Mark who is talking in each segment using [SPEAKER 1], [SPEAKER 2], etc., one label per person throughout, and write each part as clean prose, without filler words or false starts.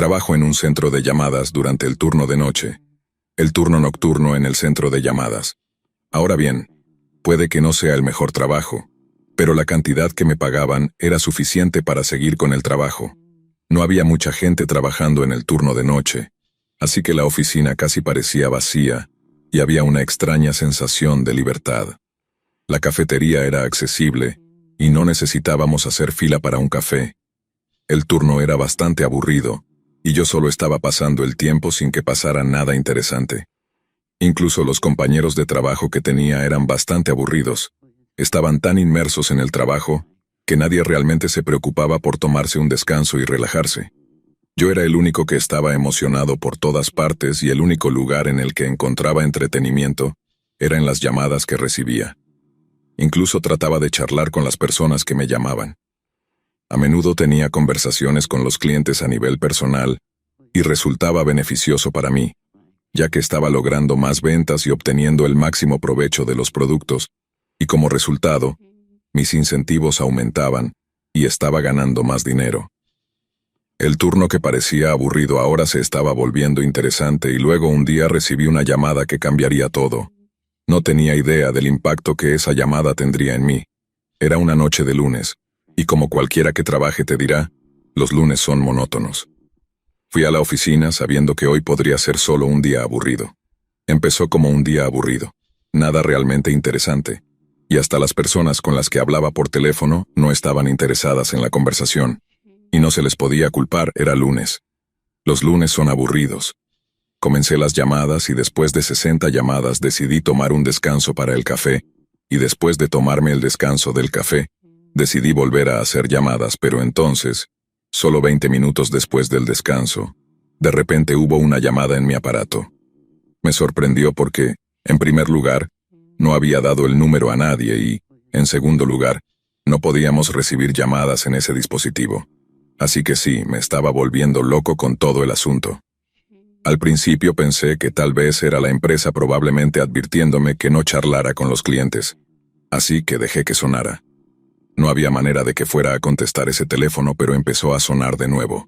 [SPEAKER 1] Trabajo en un centro de llamadas durante el turno de noche, el turno nocturno en el centro de llamadas. Ahora bien, puede que no sea el mejor trabajo, pero la cantidad que me pagaban era suficiente para seguir con el trabajo. No había mucha gente trabajando en el turno de noche, así que la oficina casi parecía vacía y había una extraña sensación de libertad. La cafetería era accesible y no necesitábamos hacer fila para un café. El turno era bastante aburrido y yo solo estaba pasando el tiempo sin que pasara nada interesante. Incluso los compañeros de trabajo que tenía eran bastante aburridos. Estaban tan inmersos en el trabajo que nadie realmente se preocupaba por tomarse un descanso y relajarse. Yo era el único que estaba emocionado por todas partes y el único lugar en el que encontraba entretenimiento era en las llamadas que recibía. Incluso trataba de charlar con las personas que me llamaban. A menudo tenía conversaciones con los clientes a nivel personal y resultaba beneficioso para mí, ya que estaba logrando más ventas y obteniendo el máximo provecho de los productos, y como resultado, mis incentivos aumentaban y estaba ganando más dinero. El turno que parecía aburrido ahora se estaba volviendo interesante y luego un día recibí una llamada que cambiaría todo. No tenía idea del impacto que esa llamada tendría en mí. Era una noche de lunes, y como cualquiera que trabaje te dirá, los lunes son monótonos. Fui a la oficina sabiendo que hoy podría ser solo un día aburrido. Empezó como un día aburrido, nada realmente interesante, y hasta las personas con las que hablaba por teléfono no estaban interesadas en la conversación, y no se les podía culpar, era lunes. Los lunes son aburridos. Comencé las llamadas y después de 60 llamadas decidí tomar un descanso para el café, y después de tomarme el descanso del café, decidí volver a hacer llamadas, pero entonces, solo 20 minutos después del descanso, de repente hubo una llamada en mi aparato. Me sorprendió porque, en primer lugar, no había dado el número a nadie y, en segundo lugar, no podíamos recibir llamadas en ese dispositivo. Así que sí, me estaba volviendo loco con todo el asunto. Al principio pensé que tal vez era la empresa probablemente advirtiéndome que no charlara con los clientes. Así que dejé que sonara. No había manera de que fuera a contestar ese teléfono, pero empezó a sonar de nuevo.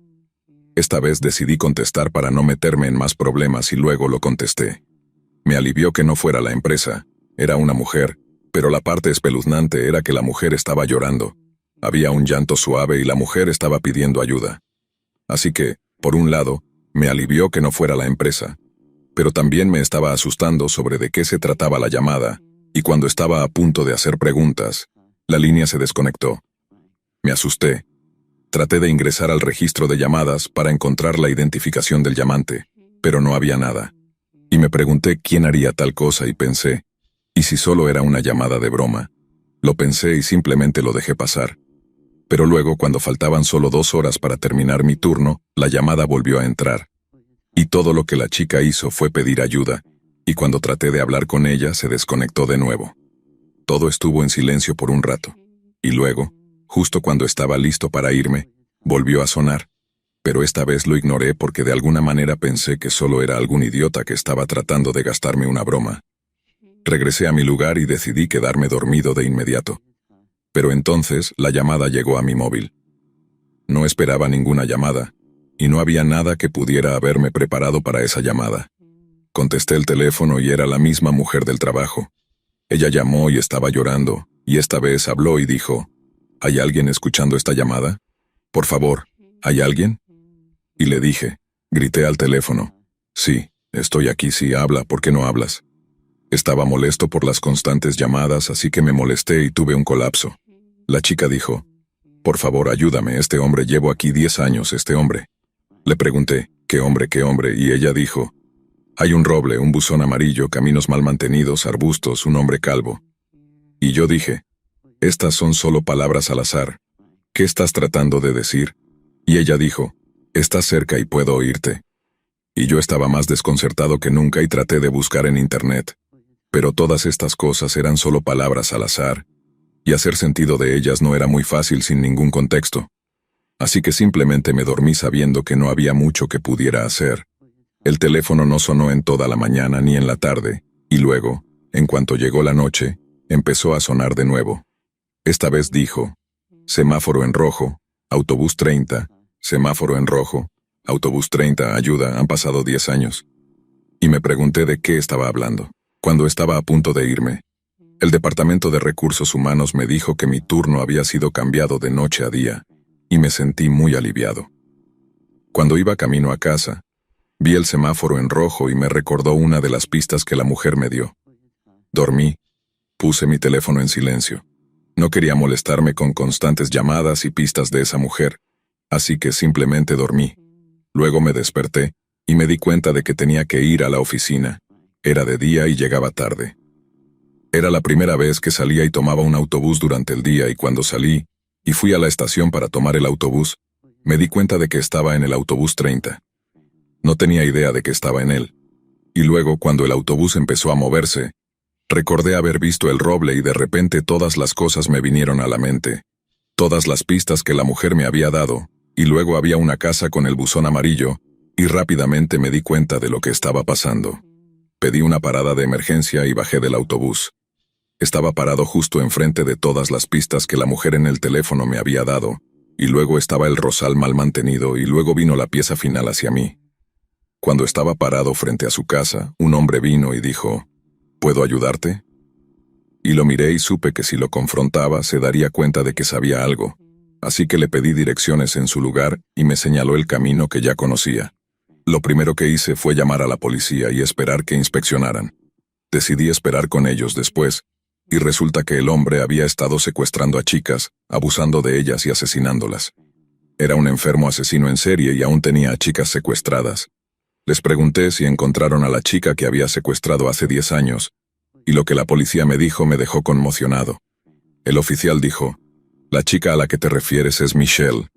[SPEAKER 1] Esta vez decidí contestar para no meterme en más problemas y luego lo contesté. Me alivió que no fuera la empresa. Era una mujer, pero la parte espeluznante era que la mujer estaba llorando. Había un llanto suave y la mujer estaba pidiendo ayuda. Así que, por un lado, me alivió que no fuera la empresa, pero también me estaba asustando sobre de qué se trataba la llamada, y cuando estaba a punto de hacer preguntas, la línea se desconectó. Me asusté. Traté de ingresar al registro de llamadas para encontrar la identificación del llamante, pero no había nada. Y me pregunté quién haría tal cosa y pensé, ¿y si solo era una llamada de broma? Lo pensé y simplemente lo dejé pasar. Pero luego, cuando faltaban solo 2 horas para terminar mi turno, la llamada volvió a entrar. Y todo lo que la chica hizo fue pedir ayuda, y cuando traté de hablar con ella, se desconectó de nuevo. Todo estuvo en silencio por un rato. Y luego, justo cuando estaba listo para irme, volvió a sonar. Pero esta vez lo ignoré porque de alguna manera pensé que solo era algún idiota que estaba tratando de gastarme una broma. Regresé a mi lugar y decidí quedarme dormido de inmediato. Pero entonces la llamada llegó a mi móvil. No esperaba ninguna llamada, y no había nada que pudiera haberme preparado para esa llamada. Contesté el teléfono y era la misma mujer del trabajo. Ella llamó y estaba llorando, y esta vez habló y dijo, ¿hay alguien escuchando esta llamada? Por favor, ¿hay alguien? Y le dije, grité al teléfono, sí, estoy aquí, sí, habla, ¿por qué no hablas? Estaba molesto por las constantes llamadas, así que me molesté y tuve un colapso. La chica dijo, por favor, ayúdame, este hombre, llevo aquí 10 años, este hombre. Le pregunté, ¿qué hombre, qué hombre? Y ella dijo, hay un roble, un buzón amarillo, caminos mal mantenidos, arbustos, un hombre calvo. Y yo dije, estas son solo palabras al azar. ¿Qué estás tratando de decir? Y ella dijo, estás cerca y puedo oírte. Y yo estaba más desconcertado que nunca y traté de buscar en internet. Pero todas estas cosas eran solo palabras al azar, y hacer sentido de ellas no era muy fácil sin ningún contexto. Así que simplemente me dormí sabiendo que no había mucho que pudiera hacer. El teléfono no sonó en toda la mañana ni en la tarde, y luego, en cuanto llegó la noche, empezó a sonar de nuevo. Esta vez dijo, semáforo en rojo, autobús 30, semáforo en rojo, Autobús 30, ayuda, han pasado 10 años. Y me pregunté de qué estaba hablando. Cuando estaba a punto de irme, el Departamento de Recursos Humanos me dijo que mi turno había sido cambiado de noche a día, y me sentí muy aliviado. Cuando iba camino a casa, vi el semáforo en rojo y me recordó una de las pistas que la mujer me dio. Dormí, puse mi teléfono en silencio. No quería molestarme con constantes llamadas y pistas de esa mujer, así que simplemente dormí. Luego me desperté y me di cuenta de que tenía que ir a la oficina. Era de día y llegaba tarde. Era la primera vez que salía y tomaba un autobús durante el día, y cuando salí y fui a la estación para tomar el autobús, me di cuenta de que estaba en el autobús 30. No tenía idea de que estaba en él. Y luego, cuando el autobús empezó a moverse, recordé haber visto el roble y de repente todas las cosas me vinieron a la mente. Todas las pistas que la mujer me había dado, y luego había una casa con el buzón amarillo, y rápidamente me di cuenta de lo que estaba pasando. Pedí una parada de emergencia y bajé del autobús. Estaba parado justo enfrente de todas las pistas que la mujer en el teléfono me había dado, y luego estaba el rosal mal mantenido y luego vino la pieza final hacia mí. Cuando estaba parado frente a su casa, un hombre vino y dijo, ¿puedo ayudarte? Y lo miré y supe que si lo confrontaba se daría cuenta de que sabía algo, así que le pedí direcciones en su lugar y me señaló el camino que ya conocía. Lo primero que hice fue llamar a la policía y esperar que inspeccionaran. Decidí esperar con ellos después, y resulta que el hombre había estado secuestrando a chicas, abusando de ellas y asesinándolas. Era un enfermo asesino en serie y aún tenía a chicas secuestradas. Les pregunté si encontraron a la chica que había secuestrado hace 10 años, y lo que la policía me dijo me dejó conmocionado. El oficial dijo, la chica a la que te refieres es Michelle.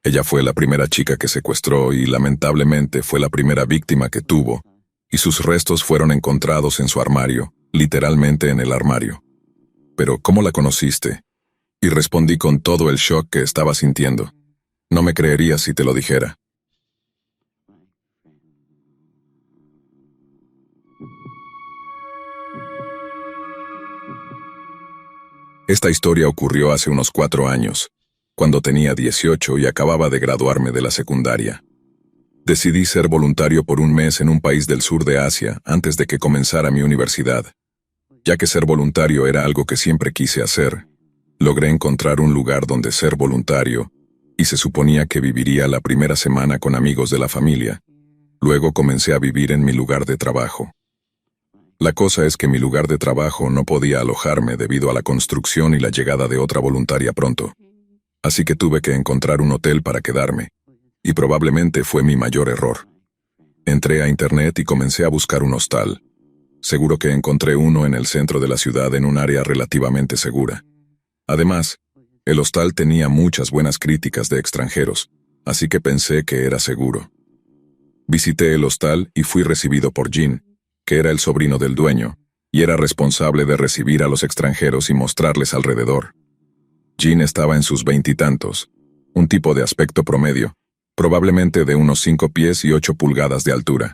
[SPEAKER 1] Ella fue la primera chica que secuestró y lamentablemente fue la primera víctima que tuvo, y sus restos fueron encontrados en su armario, literalmente en el armario. Pero, ¿cómo la conociste? Y respondí con todo el shock que estaba sintiendo. No me creerías si te lo dijera. Esta historia ocurrió hace unos 4 años, cuando tenía 18 y acababa de graduarme de la secundaria. Decidí ser voluntario por un mes en un país del sur de Asia antes de que comenzara mi universidad. Ya que ser voluntario era algo que siempre quise hacer, logré encontrar un lugar donde ser voluntario, y se suponía que viviría la primera semana con amigos de la familia. Luego comencé a vivir en mi lugar de trabajo. La cosa es que mi lugar de trabajo no podía alojarme debido a la construcción y la llegada de otra voluntaria pronto. Así que tuve que encontrar un hotel para quedarme, y probablemente fue mi mayor error. Entré a internet y comencé a buscar un hostal. Seguro que encontré uno en el centro de la ciudad en un área relativamente segura. Además, el hostal tenía muchas buenas críticas de extranjeros, así que pensé que era seguro. Visité el hostal y fui recibido por Jean, que era el sobrino del dueño, y era responsable de recibir a los extranjeros y mostrarles alrededor. Jean estaba en sus 20 y tantos, un tipo de aspecto promedio, probablemente de unos 5 pies y 8 pulgadas de altura.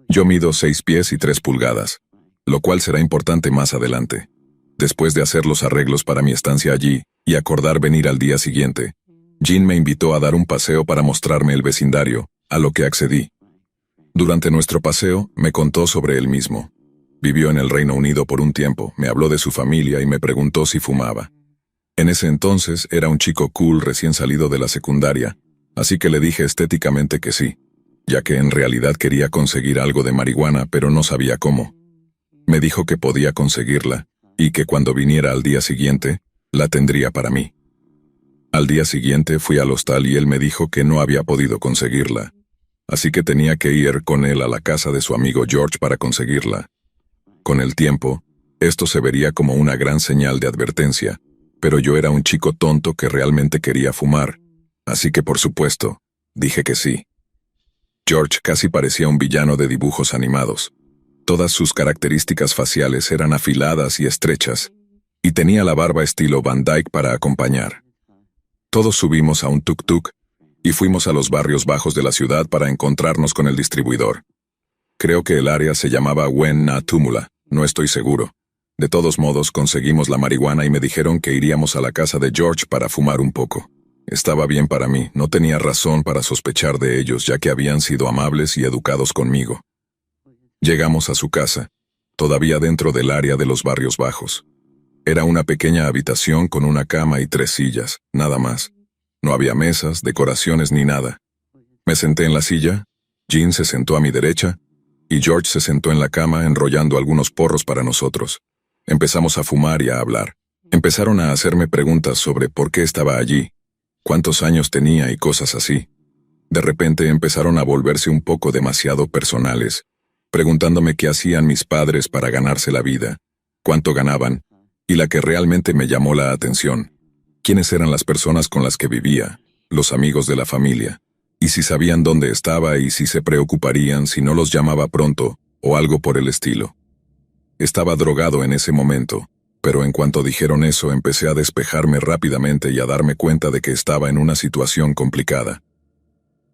[SPEAKER 1] Yo mido 6 pies y 3 pulgadas, lo cual será importante más adelante. Después de hacer los arreglos para mi estancia allí, y acordar venir al día siguiente, Jean me invitó a dar un paseo para mostrarme el vecindario, a lo que accedí. Durante nuestro paseo, me contó sobre él mismo. Vivió en el Reino Unido por un tiempo, me habló de su familia y me preguntó si fumaba. En ese entonces era un chico cool recién salido de la secundaria, así que le dije estéticamente que sí, ya que en realidad quería conseguir algo de marihuana pero no sabía cómo. Me dijo que podía conseguirla, y que cuando viniera al día siguiente, la tendría para mí. Al día siguiente fui al hostal y él me dijo que no había podido conseguirla, así que tenía que ir con él a la casa de su amigo George para conseguirla. Con el tiempo, esto se vería como una gran señal de advertencia, pero yo era un chico tonto que realmente quería fumar, así que por supuesto, dije que sí. George casi parecía un villano de dibujos animados. Todas sus características faciales eran afiladas y estrechas, y tenía la barba estilo Van Dyke para acompañar. Todos subimos a un tuk-tuk y fuimos a los barrios bajos de la ciudad para encontrarnos con el distribuidor. Creo que el área se llamaba Wen Na Tumula, no estoy seguro. De todos modos conseguimos la marihuana y me dijeron que iríamos a la casa de George para fumar un poco. Estaba bien para mí, no tenía razón para sospechar de ellos ya que habían sido amables y educados conmigo. Llegamos a su casa, todavía dentro del área de los barrios bajos. Era una pequeña habitación con una cama y 3 sillas, nada más. No había mesas, decoraciones ni nada. Me senté en la silla, Jean se sentó a mi derecha, y George se sentó en la cama enrollando algunos porros para nosotros. Empezamos a fumar y a hablar. Empezaron a hacerme preguntas sobre por qué estaba allí, cuántos años tenía y cosas así. De repente empezaron a volverse un poco demasiado personales, preguntándome qué hacían mis padres para ganarse la vida, cuánto ganaban, y la que realmente me llamó la atención, quiénes eran las personas con las que vivía, los amigos de la familia, y si sabían dónde estaba y si se preocuparían si no los llamaba pronto, o algo por el estilo. Estaba drogado en ese momento, pero en cuanto dijeron eso empecé a despejarme rápidamente y a darme cuenta de que estaba en una situación complicada.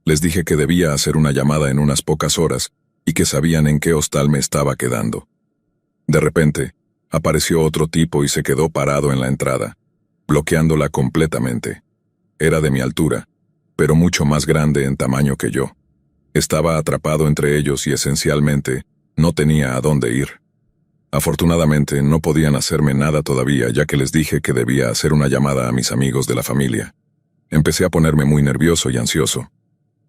[SPEAKER 1] Les dije que debía hacer una llamada en unas pocas horas y que sabían en qué hostal me estaba quedando. De repente, apareció otro tipo y se quedó parado en la entrada, bloqueándola completamente. Era de mi altura, pero mucho más grande en tamaño que yo. Estaba atrapado entre ellos y esencialmente no tenía a dónde ir. Afortunadamente no podían hacerme nada todavía ya que les dije que debía hacer una llamada a mis amigos de la familia. Empecé a ponerme muy nervioso y ansioso.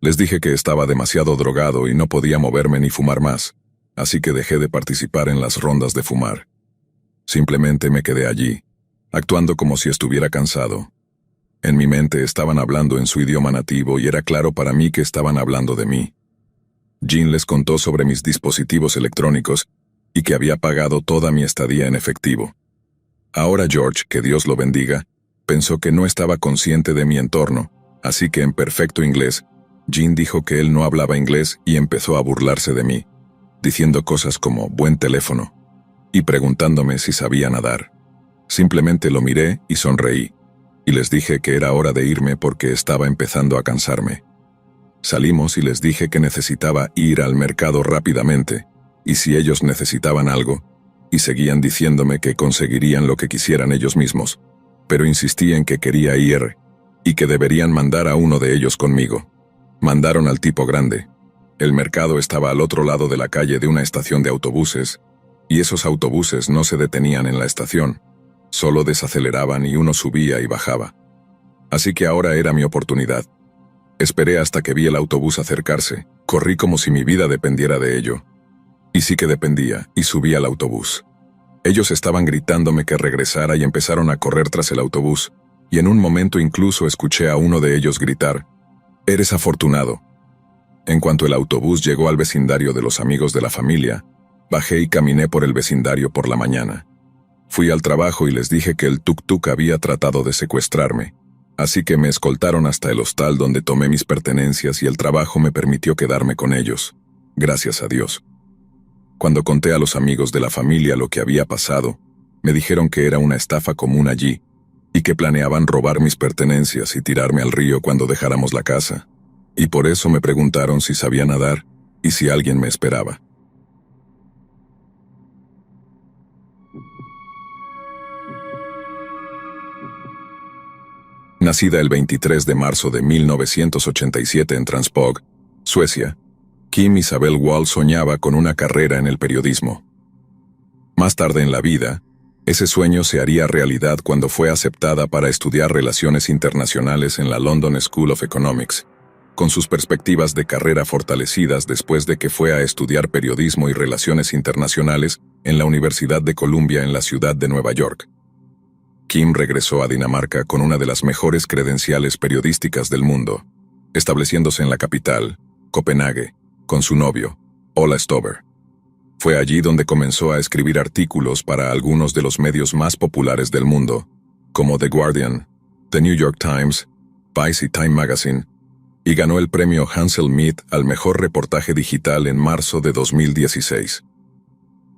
[SPEAKER 1] Les dije que estaba demasiado drogado y no podía moverme ni fumar más, así que dejé de participar en las rondas de fumar. Simplemente me quedé allí, actuando como si estuviera cansado. En mi mente estaban hablando en su idioma nativo y era claro para mí que estaban hablando de mí. Jean les contó sobre mis dispositivos electrónicos y que había pagado toda mi estadía en efectivo. Ahora George, que Dios lo bendiga, pensó que no estaba consciente de mi entorno, así que en perfecto inglés, Jean dijo que él no hablaba inglés y empezó a burlarse de mí, diciendo cosas como «buen teléfono» y preguntándome si sabía nadar. Simplemente lo miré y sonreí, y les dije que era hora de irme porque estaba empezando a cansarme. Salimos y les dije que necesitaba ir al mercado rápidamente, y si ellos necesitaban algo, y seguían diciéndome que conseguirían lo que quisieran ellos mismos, pero insistí en que quería ir, y que deberían mandar a uno de ellos conmigo. Mandaron al tipo grande. El mercado estaba al otro lado de la calle de una estación de autobuses, y esos autobuses no se detenían en la estación, solo desaceleraban y uno subía y bajaba. Así que ahora era mi oportunidad. Esperé hasta que vi el autobús acercarse, corrí como si mi vida dependiera de ello. Y sí que dependía, y subí al autobús. Ellos estaban gritándome que regresara y empezaron a correr tras el autobús, y en un momento incluso escuché a uno de ellos gritar, «Eres afortunado». En cuanto el autobús llegó al vecindario de los amigos de la familia, bajé y caminé por el vecindario por la mañana. Fui al trabajo y les dije que el tuk-tuk había tratado de secuestrarme, así que me escoltaron hasta el hostal donde tomé mis pertenencias y el trabajo me permitió quedarme con ellos. Gracias a Dios. Cuando conté a los amigos de la familia lo que había pasado, me dijeron que era una estafa común allí, y que planeaban robar mis pertenencias y tirarme al río cuando dejáramos la casa, y por eso me preguntaron si sabía nadar y si alguien me esperaba. Nacida el 23 de marzo de 1987 en Transpåg, Suecia, Kim Isabel Wall soñaba con una carrera en el periodismo. Más tarde en la vida, ese sueño se haría realidad cuando fue aceptada para estudiar relaciones internacionales en la London School of Economics, con sus perspectivas de carrera fortalecidas después de que fue a estudiar periodismo y relaciones internacionales en la Universidad de Columbia en la ciudad de Nueva York. Kim regresó a Dinamarca con una de las mejores credenciales periodísticas del mundo, estableciéndose en la capital, Copenhague, con su novio, Ola Stover. Fue allí donde comenzó a escribir artículos para algunos de los medios más populares del mundo, como The Guardian, The New York Times, Vice y Time Magazine, y ganó el premio Hansel Mead al mejor reportaje digital en marzo de 2016.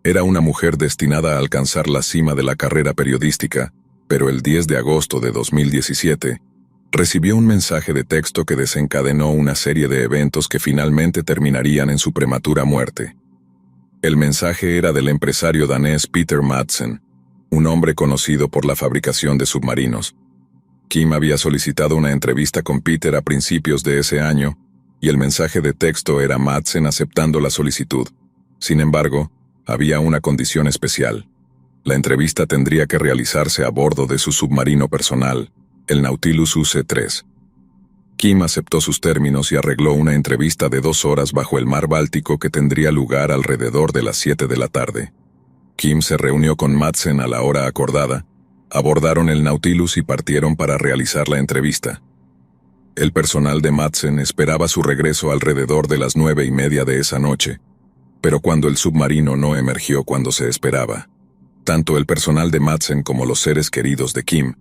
[SPEAKER 1] Era una mujer destinada a alcanzar la cima de la carrera periodística, pero el 10 de agosto de 2017, recibió un mensaje de texto que desencadenó una serie de eventos que finalmente terminarían en su prematura muerte. El mensaje era del empresario danés Peter Madsen, un hombre conocido por la fabricación de submarinos. Kim había solicitado una entrevista con Peter a principios de ese año, y el mensaje de texto era Madsen aceptando la solicitud. Sin embargo, había una condición especial. La entrevista tendría que realizarse a bordo de su submarino personal, el Nautilus UC-3. Kim aceptó sus términos y arregló una entrevista de 2 horas bajo el mar Báltico que tendría lugar alrededor de las 7 de la tarde. Kim se reunió con Madsen a la hora acordada, abordaron el Nautilus y partieron para realizar la entrevista. El personal de Madsen esperaba su regreso alrededor de las 9:30 de esa noche, pero cuando el submarino no emergió cuando se esperaba, tanto el personal de Madsen como los seres queridos de Kim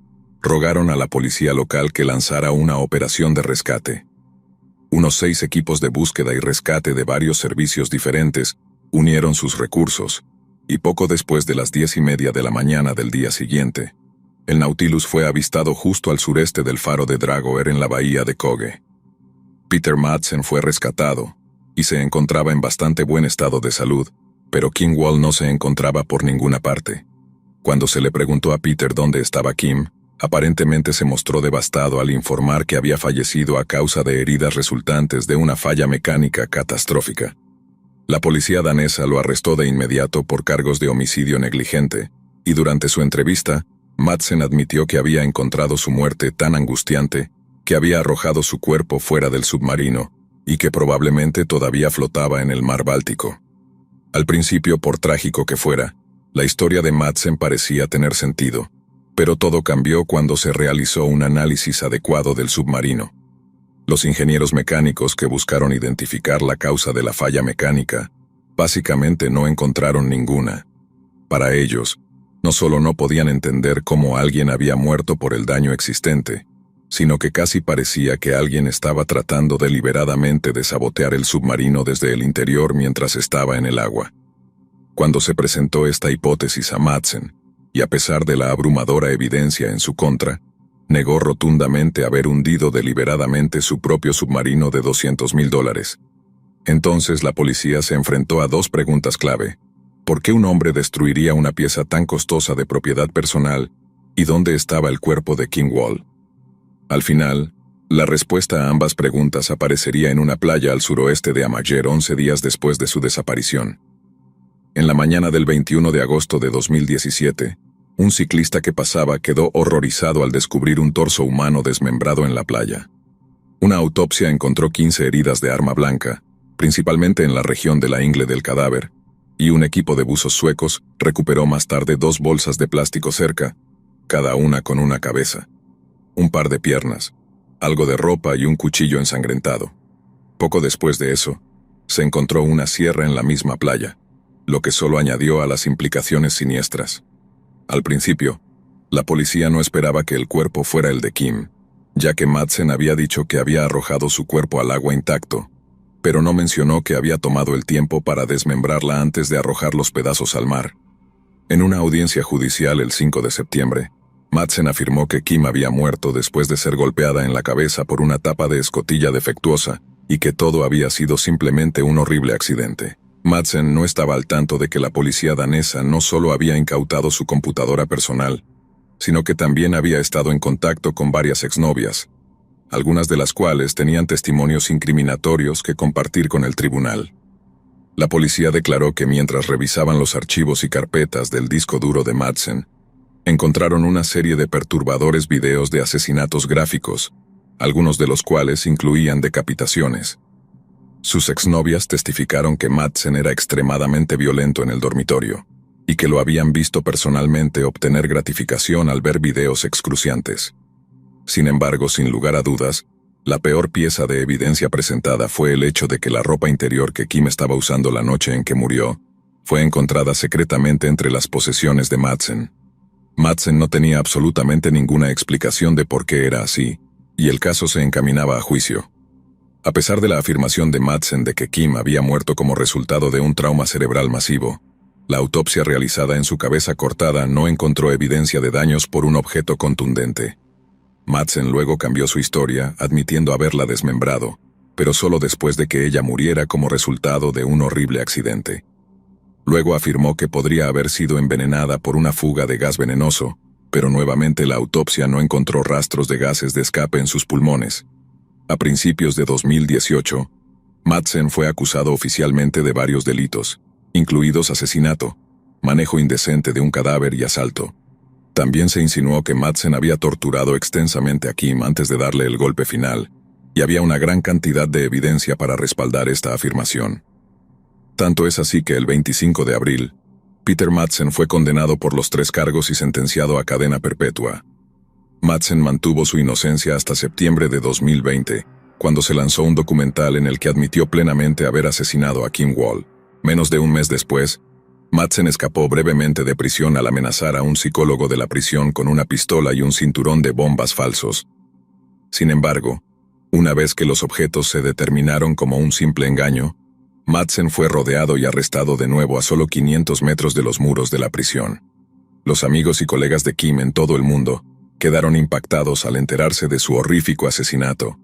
[SPEAKER 1] rogaron a la policía local que lanzara una operación de rescate. Unos 6 equipos de búsqueda y rescate de varios servicios diferentes unieron sus recursos, y poco después de las 10:30 de la mañana del día siguiente, el Nautilus fue avistado justo al sureste del faro de Dragoer en la bahía de Køge. Peter Madsen fue rescatado, y se encontraba en bastante buen estado de salud, pero Kim Wall no se encontraba por ninguna parte. Cuando se le preguntó a Peter dónde estaba Kim, aparentemente se mostró devastado al informar que había fallecido a causa de heridas resultantes de una falla mecánica catastrófica. La policía danesa lo arrestó de inmediato por cargos de homicidio negligente, y durante su entrevista, Madsen admitió que había encontrado su muerte tan angustiante que había arrojado su cuerpo fuera del submarino y que probablemente todavía flotaba en el mar Báltico. Al principio, por trágico que fuera, la historia de Madsen parecía tener sentido, pero todo cambió cuando se realizó un análisis adecuado del submarino. Los ingenieros mecánicos que buscaron identificar la causa de la falla mecánica, básicamente no encontraron ninguna. Para ellos, no solo no podían entender cómo alguien había muerto por el daño existente, sino que casi parecía que alguien estaba tratando deliberadamente de sabotear el submarino desde el interior mientras estaba en el agua. Cuando se presentó esta hipótesis a Madsen, y a pesar de la abrumadora evidencia en su contra, negó rotundamente haber hundido deliberadamente su propio submarino de $200,000. Entonces la policía se enfrentó a 2 preguntas clave. ¿Por qué un hombre destruiría una pieza tan costosa de propiedad personal? ¿Y dónde estaba el cuerpo de Kim Wall? Al final, la respuesta a ambas preguntas aparecería en una playa al suroeste de Amager 11 días después de su desaparición. En la mañana del 21 de agosto de 2017, un ciclista que pasaba quedó horrorizado al descubrir un torso humano desmembrado en la playa. Una autopsia encontró 15 heridas de arma blanca, principalmente en la región de la ingle del cadáver, y un equipo de buzos suecos recuperó más tarde 2 bolsas de plástico cerca, cada una con una cabeza, un par de piernas, algo de ropa y un cuchillo ensangrentado. Poco después de eso, se encontró una sierra en la misma playa, lo que solo añadió a las implicaciones siniestras. Al principio, la policía no esperaba que el cuerpo fuera el de Kim, ya que Madsen había dicho que había arrojado su cuerpo al agua intacto, pero no mencionó que había tomado el tiempo para desmembrarla antes de arrojar los pedazos al mar. En una audiencia judicial el 5 de septiembre, Madsen afirmó que Kim había muerto después de ser golpeada en la cabeza por una tapa de escotilla defectuosa y que todo había sido simplemente un horrible accidente. Madsen no estaba al tanto de que la policía danesa no solo había incautado su computadora personal, sino que también había estado en contacto con varias exnovias, algunas de las cuales tenían testimonios incriminatorios que compartir con el tribunal. La policía declaró que mientras revisaban los archivos y carpetas del disco duro de Madsen, encontraron una serie de perturbadores videos de asesinatos gráficos, algunos de los cuales incluían decapitaciones. Sus exnovias testificaron que Madsen era extremadamente violento en el dormitorio, y que lo habían visto personalmente obtener gratificación al ver videos excruciantes. Sin embargo, sin lugar a dudas, la peor pieza de evidencia presentada fue el hecho de que la ropa interior que Kim estaba usando la noche en que murió fue encontrada secretamente entre las posesiones de Madsen. Madsen no tenía absolutamente ninguna explicación de por qué era así, y el caso se encaminaba a juicio. A pesar de la afirmación de Madsen de que Kim había muerto como resultado de un trauma cerebral masivo, la autopsia realizada en su cabeza cortada no encontró evidencia de daños por un objeto contundente. Madsen luego cambió su historia, admitiendo haberla desmembrado, pero solo después de que ella muriera como resultado de un horrible accidente. Luego afirmó que podría haber sido envenenada por una fuga de gas venenoso, pero nuevamente la autopsia no encontró rastros de gases de escape en sus pulmones. A principios de 2018, Madsen fue acusado oficialmente de varios delitos, incluidos asesinato, manejo indecente de un cadáver y asalto. También se insinuó que Madsen había torturado extensamente a Kim antes de darle el golpe final, y había una gran cantidad de evidencia para respaldar esta afirmación. Tanto es así que el 25 de abril, Peter Madsen fue condenado por los 3 cargos y sentenciado a cadena perpetua. Madsen mantuvo su inocencia hasta septiembre de 2020, cuando se lanzó un documental en el que admitió plenamente haber asesinado a Kim Wall. Menos de un mes después, Madsen escapó brevemente de prisión al amenazar a un psicólogo de la prisión con una pistola y un cinturón de bombas falsos. Sin embargo, una vez que los objetos se determinaron como un simple engaño, Madsen fue rodeado y arrestado de nuevo a solo 500 metros de los muros de la prisión. Los amigos y colegas de Kim en todo el mundo quedaron impactados al enterarse de su horrífico asesinato,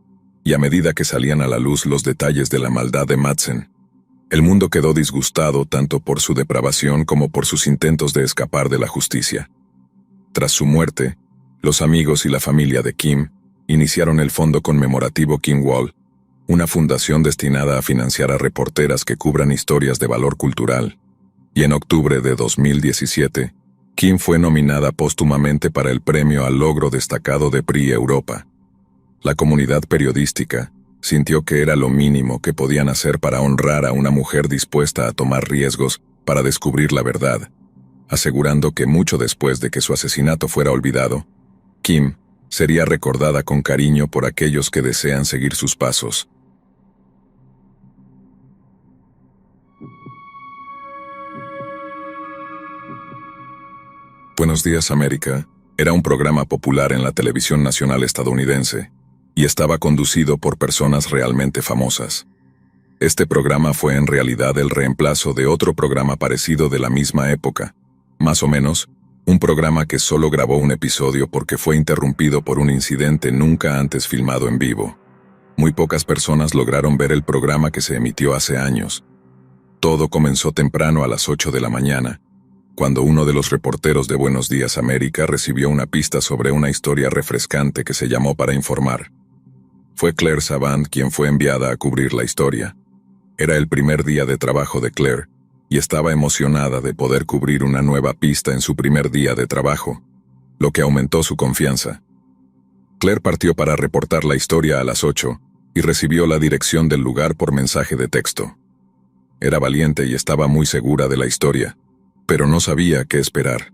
[SPEAKER 1] y a medida que salían a la luz los detalles de la maldad de Madsen, el mundo quedó disgustado tanto por su depravación como por sus intentos de escapar de la justicia. Tras su muerte, los amigos y la familia de Kim iniciaron el Fondo Conmemorativo Kim Wall, una fundación destinada a financiar a reporteras que cubran historias de valor cultural, y en octubre de 2017, Kim fue nominada póstumamente para el Premio al Logro Destacado de Prix Europa. La comunidad periodística sintió que era lo mínimo que podían hacer para honrar a una mujer dispuesta a tomar riesgos para descubrir la verdad, asegurando que mucho después de que su asesinato fuera olvidado, Kim sería recordada con cariño por aquellos que desean seguir sus pasos. Buenos días, América era un programa popular en la televisión nacional estadounidense y estaba conducido por personas realmente famosas. Este programa fue en realidad el reemplazo de otro programa parecido de la misma época, más o menos, un programa que solo grabó un episodio porque fue interrumpido por un incidente nunca antes filmado en vivo. Muy pocas personas lograron ver el programa que se emitió hace años. Todo comenzó temprano a las 8 de la mañana, cuando uno de los reporteros de Buenos Días América recibió una pista sobre una historia refrescante que se llamó para informar. Fue Claire Savant quien fue enviada a cubrir la historia. Era el primer día de trabajo de Claire, y estaba emocionada de poder cubrir una nueva pista en su primer día de trabajo, lo que aumentó su confianza. Claire partió para reportar la historia a las 8 y recibió la dirección del lugar por mensaje de texto. Era valiente y estaba muy segura de la historia, pero no sabía qué esperar.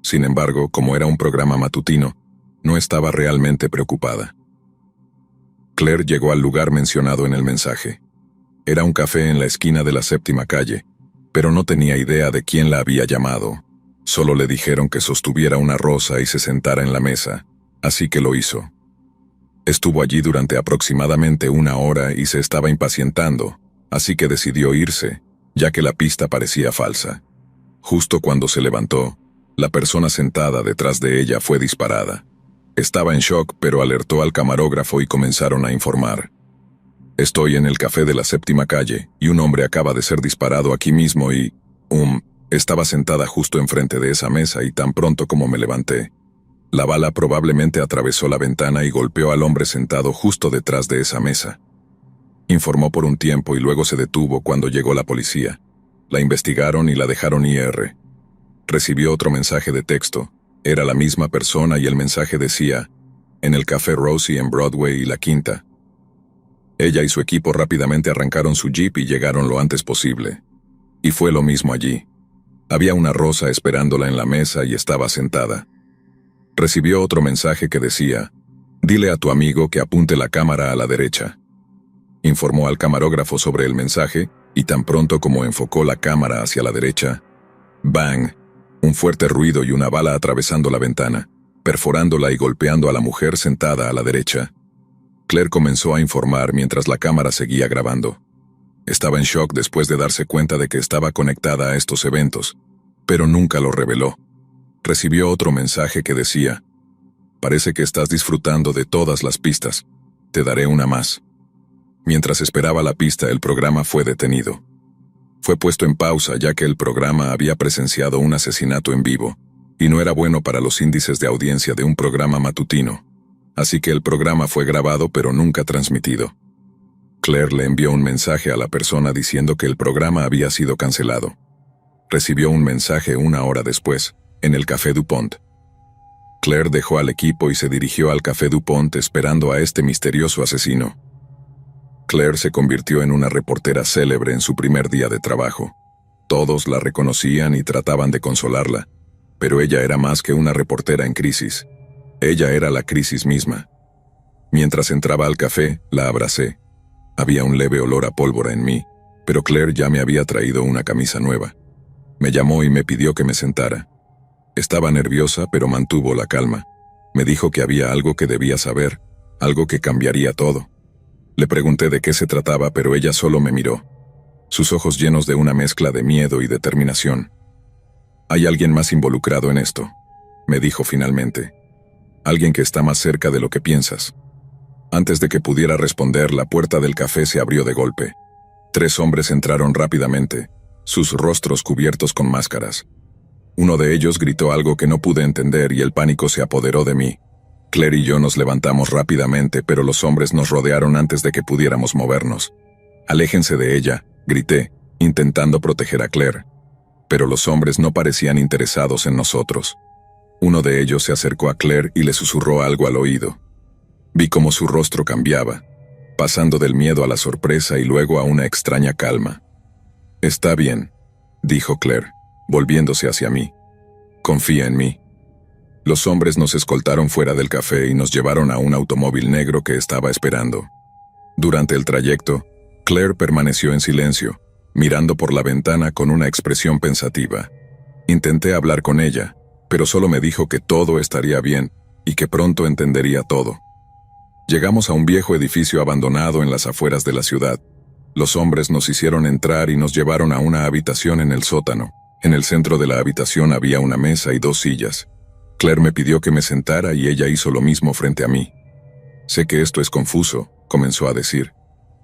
[SPEAKER 1] Sin embargo, como era un programa matutino, no estaba realmente preocupada. Claire llegó al lugar mencionado en el mensaje. Era un café en la esquina de la 7ª calle, pero no tenía idea de quién la había llamado. Solo le dijeron que sostuviera una rosa y se sentara en la mesa, así que lo hizo. Estuvo allí durante aproximadamente 1 hora y se estaba impacientando, así que decidió irse, ya que la pista parecía falsa. Justo cuando se levantó, la persona sentada detrás de ella fue disparada. Estaba en shock, pero alertó al camarógrafo y comenzaron a informar. Estoy en el café de la 7ª calle, y un hombre acaba de ser disparado aquí mismo y... estaba sentada justo enfrente de esa mesa y tan pronto como me levanté, la bala probablemente atravesó la ventana y golpeó al hombre sentado justo detrás de esa mesa. Informó por un tiempo y luego se detuvo cuando llegó la policía. La investigaron y la dejaron ir. Recibió otro mensaje de texto. Era la misma persona y el mensaje decía, en el Café Rosie en Broadway y la Quinta. Ella y su equipo rápidamente arrancaron su jeep y llegaron lo antes posible. Y fue lo mismo allí. Había una rosa esperándola en la mesa y estaba sentada. Recibió otro mensaje que decía, dile a tu amigo que apunte la cámara a la derecha. Informó al camarógrafo sobre el mensaje y tan pronto como enfocó la cámara hacia la derecha, ¡bang! Un fuerte ruido y una bala atravesando la ventana, perforándola y golpeando a la mujer sentada a la derecha. Claire comenzó a informar mientras la cámara seguía grabando. Estaba en shock después de darse cuenta de que estaba conectada a estos eventos, pero nunca lo reveló. Recibió otro mensaje que decía, parece que estás disfrutando de todas las pistas, te daré una más. Mientras esperaba la pista, el programa fue detenido. Fue puesto en pausa ya que el programa había presenciado un asesinato en vivo, y no era bueno para los índices de audiencia de un programa matutino, así que el programa fue grabado pero nunca transmitido. Claire le envió un mensaje a la persona diciendo que el programa había sido cancelado. Recibió un mensaje 1 hora después, en el Café DuPont. Claire dejó al equipo y se dirigió al Café DuPont esperando a este misterioso asesino. Claire se convirtió en una reportera célebre en su primer día de trabajo. Todos la reconocían y trataban de consolarla, pero ella era más que una reportera en crisis. Ella era la crisis misma. Mientras entraba al café, la abracé. Había un leve olor a pólvora en mí, pero Claire ya me había traído una camisa nueva. Me llamó y me pidió que me sentara. Estaba nerviosa, pero mantuvo la calma. Me dijo que había algo que debía saber, algo que cambiaría todo. Le pregunté de qué se trataba, pero ella solo me miró. Sus ojos llenos de una mezcla de miedo y determinación. «Hay alguien más involucrado en esto», me dijo finalmente. «Alguien que está más cerca de lo que piensas». Antes de que pudiera responder, la puerta del café se abrió de golpe. 3 hombres entraron rápidamente, sus rostros cubiertos con máscaras. Uno de ellos gritó algo que no pude entender y el pánico se apoderó de mí. Claire y yo nos levantamos rápidamente, pero los hombres nos rodearon antes de que pudiéramos movernos. «Aléjense de ella», grité, intentando proteger a Claire. Pero los hombres no parecían interesados en nosotros. Uno de ellos se acercó a Claire y le susurró algo al oído. Vi cómo su rostro cambiaba, pasando del miedo a la sorpresa y luego a una extraña calma. «Está bien», dijo Claire, volviéndose hacia mí. «Confía en mí». Los hombres nos escoltaron fuera del café y nos llevaron a un automóvil negro que estaba esperando. Durante el trayecto, Claire permaneció en silencio, mirando por la ventana con una expresión pensativa. Intenté hablar con ella, pero solo me dijo que todo estaría bien y que pronto entendería todo. Llegamos a un viejo edificio abandonado en las afueras de la ciudad. Los hombres nos hicieron entrar y nos llevaron a una habitación en el sótano. En el centro de la habitación había una mesa y 2 sillas. Claire me pidió que me sentara y ella hizo lo mismo frente a mí. «Sé que esto es confuso», comenzó a decir,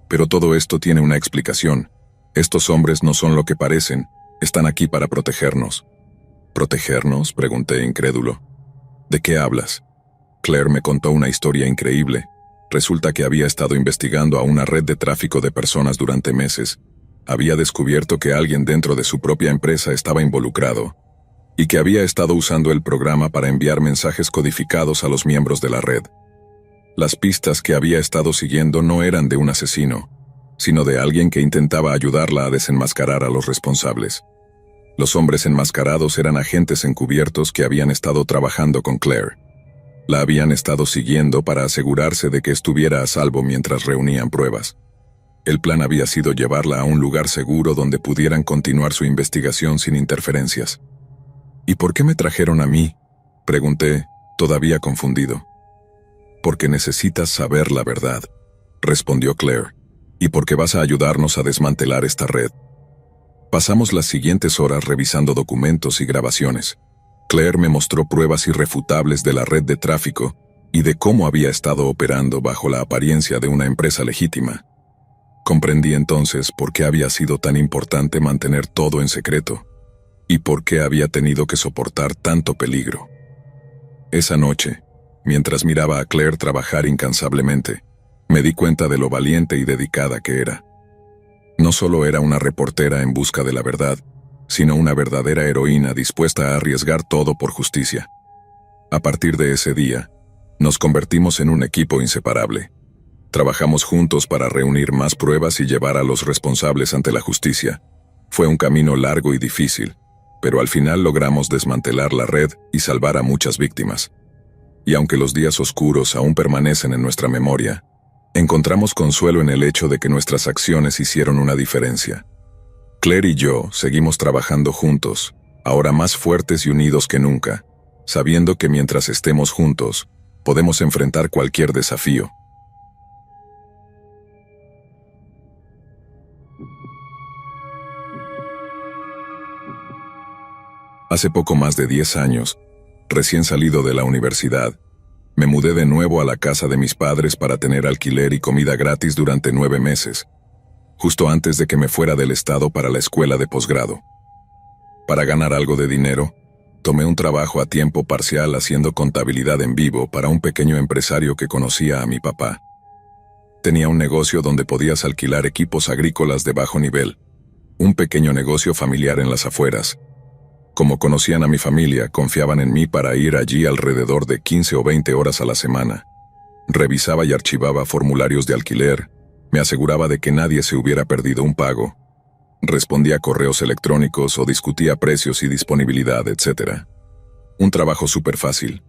[SPEAKER 1] «pero todo esto tiene una explicación. Estos hombres no son lo que parecen, están aquí para protegernos». «¿Protegernos?», pregunté incrédulo. «¿De qué hablas?». Claire me contó una historia increíble. Resulta que había estado investigando a una red de tráfico de personas durante meses. Había descubierto que alguien dentro de su propia empresa estaba involucrado, y que había estado usando el programa para enviar mensajes codificados a los miembros de la red. Las pistas que había estado siguiendo no eran de un asesino, sino de alguien que intentaba ayudarla a desenmascarar a los responsables. Los hombres enmascarados eran agentes encubiertos que habían estado trabajando con Claire. La habían estado siguiendo para asegurarse de que estuviera a salvo mientras reunían pruebas. El plan había sido llevarla a un lugar seguro donde pudieran continuar su investigación sin interferencias. «¿Y por qué me trajeron a mí?», pregunté, todavía confundido. «Porque necesitas saber la verdad», respondió Claire, «y porque vas a ayudarnos a desmantelar esta red». Pasamos las siguientes horas revisando documentos y grabaciones. Claire me mostró pruebas irrefutables de la red de tráfico y de cómo había estado operando bajo la apariencia de una empresa legítima. Comprendí entonces por qué había sido tan importante mantener todo en secreto y por qué había tenido que soportar tanto peligro. Esa noche, mientras miraba a Claire trabajar incansablemente, me di cuenta de lo valiente y dedicada que era. No solo era una reportera en busca de la verdad, sino una verdadera heroína dispuesta a arriesgar todo por justicia. A partir de ese día, nos convertimos en un equipo inseparable. Trabajamos juntos para reunir más pruebas y llevar a los responsables ante la justicia. Fue un camino largo y difícil, pero al final logramos desmantelar la red y salvar a muchas víctimas. Y aunque los días oscuros aún permanecen en nuestra memoria, encontramos consuelo en el hecho de que nuestras acciones hicieron una diferencia. Claire y yo seguimos trabajando juntos, ahora más fuertes y unidos que nunca, sabiendo que mientras estemos juntos, podemos enfrentar cualquier desafío. Hace poco más de 10 años, recién salido de la universidad, me mudé de nuevo a la casa de mis padres para tener alquiler y comida gratis durante 9 meses, justo antes de que me fuera del estado para la escuela de posgrado. Para ganar algo de dinero, Tomé un trabajo a tiempo parcial haciendo contabilidad en vivo para un pequeño empresario que conocía a mi papá. Tenía un negocio donde podías alquilar equipos agrícolas de bajo nivel, un pequeño negocio familiar en las afueras. Como conocían a mi familia, confiaban en mí para ir allí alrededor de 15 o 20 horas a la semana. Revisaba y archivaba formularios de alquiler, me aseguraba de que nadie se hubiera perdido un pago. Respondía correos electrónicos o discutía precios y disponibilidad, etc. Un trabajo súper fácil.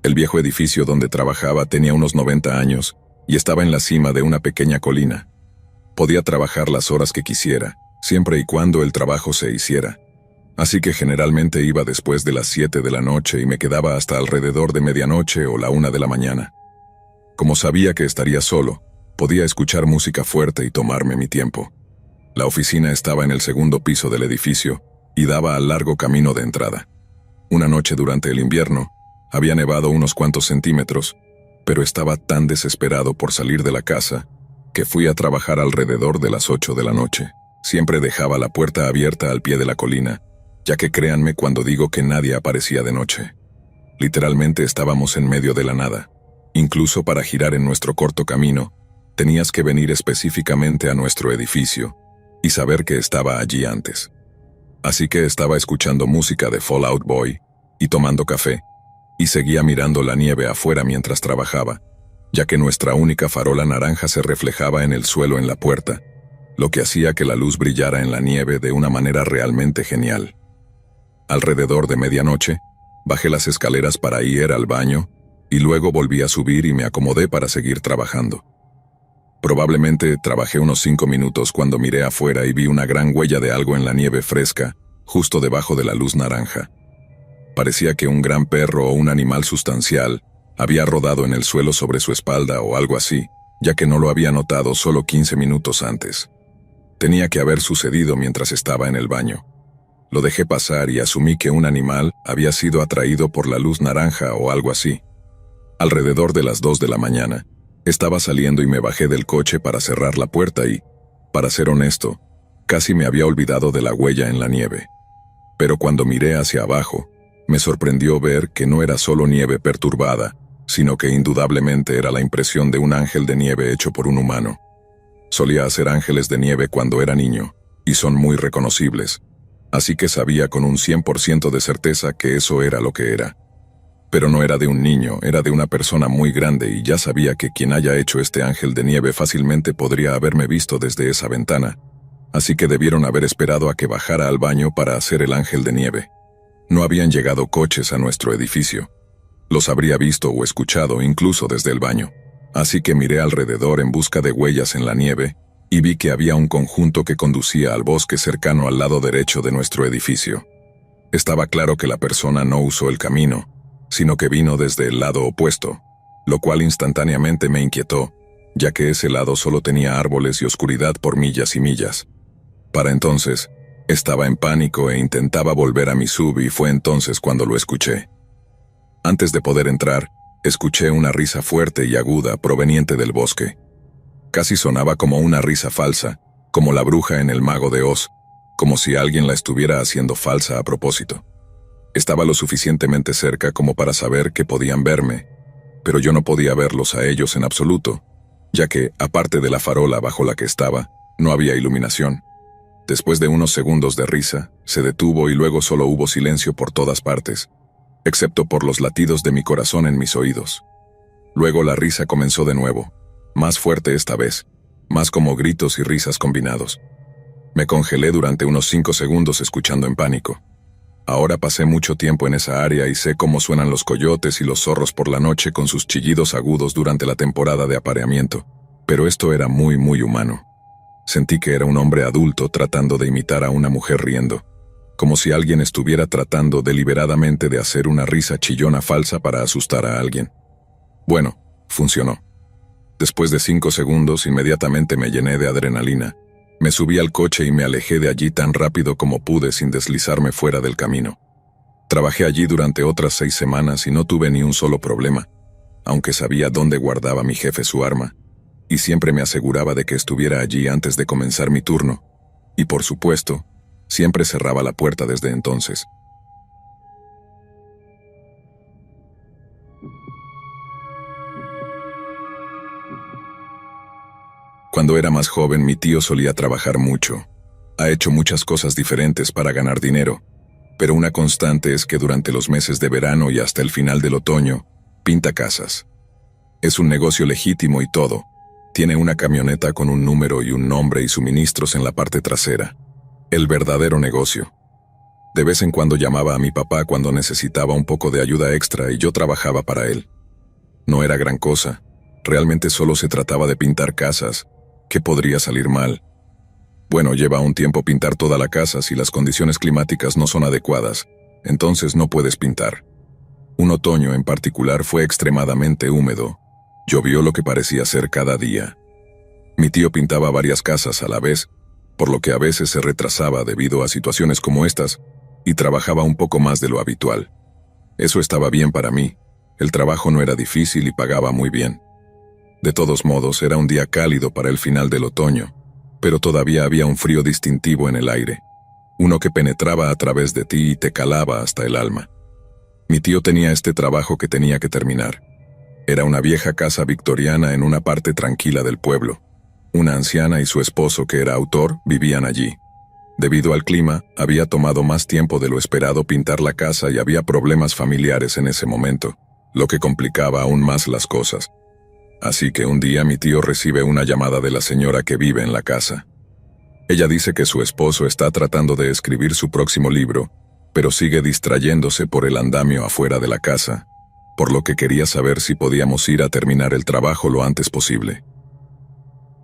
[SPEAKER 1] El viejo edificio donde trabajaba tenía unos 90 años y estaba en la cima de una pequeña colina. Podía trabajar las horas que quisiera, siempre y cuando el trabajo se hiciera. Así que generalmente iba después de las 7 de la noche y me quedaba hasta alrededor de medianoche o la 1 de la mañana. Como sabía que estaría solo, podía escuchar música fuerte y tomarme mi tiempo. La oficina estaba en el segundo piso del edificio y daba al largo camino de entrada. Una noche durante el invierno, había nevado unos cuantos centímetros, pero estaba tan desesperado por salir de la casa que fui a trabajar alrededor de las 8 de la noche. Siempre dejaba la puerta abierta al pie de la colina, ya que créanme cuando digo que nadie aparecía de noche. Literalmente estábamos en medio de la nada. Incluso para girar en nuestro corto camino, tenías que venir específicamente a nuestro edificio y saber que estaba allí antes. Así que estaba escuchando música de Fall Out Boy y tomando café, y seguía mirando la nieve afuera mientras trabajaba, ya que nuestra única farola naranja se reflejaba en el suelo en la puerta, lo que hacía que la luz brillara en la nieve de una manera realmente genial. Alrededor de medianoche, bajé las escaleras para ir al baño, y luego volví a subir y me acomodé para seguir trabajando. Probablemente trabajé unos 5 minutos cuando miré afuera y vi una gran huella de algo en la nieve fresca, justo debajo de la luz naranja. Parecía que un gran perro o un animal sustancial había rodado en el suelo sobre su espalda o algo así, ya que no lo había notado solo 15 minutos antes. Tenía que haber sucedido mientras estaba en el baño. Lo dejé pasar y asumí que un animal había sido atraído por la luz naranja o algo así. Alrededor de las 2 de la mañana, estaba saliendo y me bajé del coche para cerrar la puerta y, para ser honesto, casi me había olvidado de la huella en la nieve. Pero cuando miré hacia abajo, me sorprendió ver que no era solo nieve perturbada, sino que indudablemente era la impresión de un ángel de nieve hecho por un humano. Solía hacer ángeles de nieve cuando era niño, y son muy reconocibles, así que sabía con un 100% de certeza que eso era lo que era. Pero no era de un niño, era de una persona muy grande y ya sabía que quien haya hecho este ángel de nieve fácilmente podría haberme visto desde esa ventana, así que debieron haber esperado a que bajara al baño para hacer el ángel de nieve. No habían llegado coches a nuestro edificio. Los habría visto o escuchado incluso desde el baño. Así que miré alrededor en busca de huellas en la nieve y vi que había un conjunto que conducía al bosque cercano al lado derecho de nuestro edificio. Estaba claro que la persona no usó el camino, sino que vino desde el lado opuesto, lo cual instantáneamente me inquietó, ya que ese lado solo tenía árboles y oscuridad por millas y millas. Para entonces, estaba en pánico e intentaba volver a mi sub y fue entonces cuando lo escuché. Antes de poder entrar, escuché una risa fuerte y aguda proveniente del bosque. Casi sonaba como una risa falsa, como la bruja en El Mago de Oz, como si alguien la estuviera haciendo falsa a propósito. Estaba lo suficientemente cerca como para saber que podían verme, pero yo no podía verlos a ellos en absoluto, ya que, aparte de la farola bajo la que estaba, no había iluminación. Después de unos segundos de risa, se detuvo y luego solo hubo silencio por todas partes, excepto por los latidos de mi corazón en mis oídos. Luego la risa comenzó de nuevo, más fuerte esta vez, más como gritos y risas combinados. Me congelé durante unos 5 segundos escuchando en pánico. Ahora pasé mucho tiempo en esa área y sé cómo suenan los coyotes y los zorros por la noche con sus chillidos agudos durante la temporada de apareamiento, pero esto era muy humano. Sentí que era un hombre adulto tratando de imitar a una mujer riendo, como si alguien estuviera tratando deliberadamente de hacer una risa chillona falsa para asustar a alguien. Bueno, funcionó. Después de 5 segundos inmediatamente me llené de adrenalina. Me subí al coche y me alejé de allí tan rápido como pude sin deslizarme fuera del camino. Trabajé allí durante otras 6 semanas y no tuve ni un solo problema, aunque sabía dónde guardaba mi jefe su arma, y siempre me aseguraba de que estuviera allí antes de comenzar mi turno, y por supuesto, siempre cerraba la puerta desde entonces. Cuando era más joven, mi tío solía trabajar mucho. Ha hecho muchas cosas diferentes para ganar dinero, pero una constante es que durante los meses de verano y hasta el final del otoño, pinta casas. Es un negocio legítimo y todo. Tiene una camioneta con un número y un nombre y suministros en la parte trasera. El verdadero negocio. De vez en cuando llamaba a mi papá cuando necesitaba un poco de ayuda extra y yo trabajaba para él. No era gran cosa. Realmente solo se trataba de pintar casas. ¿Qué podría salir mal? Bueno, lleva un tiempo pintar toda la casa si las condiciones climáticas no son adecuadas. Entonces no puedes pintar. Un otoño en particular fue extremadamente húmedo. Llovió lo que parecía ser cada día. Mi tío pintaba varias casas a la vez, por lo que a veces se retrasaba debido a situaciones como estas, y trabajaba un poco más de lo habitual. Eso estaba bien para mí. El trabajo no era difícil y pagaba muy bien. De todos modos, era un día cálido para el final del otoño, pero todavía había un frío distintivo en el aire, uno que penetraba a través de ti y te calaba hasta el alma. Mi tío tenía este trabajo que tenía que terminar. Era una vieja casa victoriana en una parte tranquila del pueblo. Una anciana y su esposo, que era autor, vivían allí. Debido al clima, había tomado más tiempo de lo esperado pintar la casa y había problemas familiares en ese momento, lo que complicaba aún más las cosas. Así que un día mi tío recibe una llamada de la señora que vive en la casa. Ella dice que su esposo está tratando de escribir su próximo libro, pero sigue distrayéndose por el andamio afuera de la casa, por lo que quería saber si podíamos ir a terminar el trabajo lo antes posible.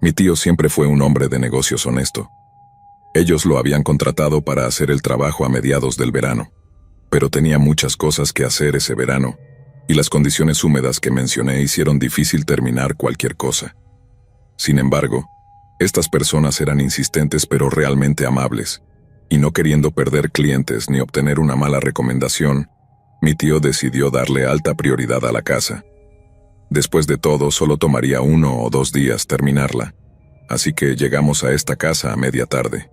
[SPEAKER 1] Mi tío siempre fue un hombre de negocios honesto. Ellos lo habían contratado para hacer el trabajo a mediados del verano, pero tenía muchas cosas que hacer ese verano, y las condiciones húmedas que mencioné hicieron difícil terminar cualquier cosa. Sin embargo, estas personas eran insistentes pero realmente amables, y no queriendo perder clientes ni obtener una mala recomendación, mi tío decidió darle alta prioridad a la casa. Después de todo, solo tomaría 1 o 2 días terminarla, así que llegamos a esta casa a media tarde.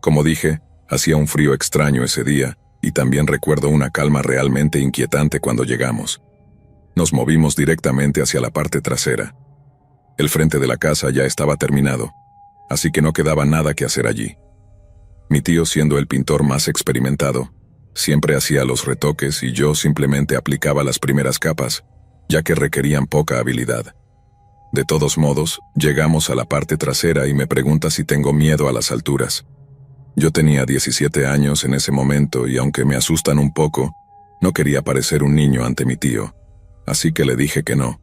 [SPEAKER 1] Como dije, hacía un frío extraño ese día, y también recuerdo una calma realmente inquietante cuando llegamos. Nos movimos directamente hacia la parte trasera. El frente de la casa ya estaba terminado, así que no quedaba nada que hacer allí. Mi tío, siendo el pintor más experimentado, siempre hacía los retoques y yo simplemente aplicaba las primeras capas, ya que requerían poca habilidad. De todos modos, llegamos a la parte trasera y me pregunta si tengo miedo a las alturas. Yo tenía 17 años en ese momento y aunque me asustan un poco, no quería parecer un niño ante mi tío, así que le dije que no.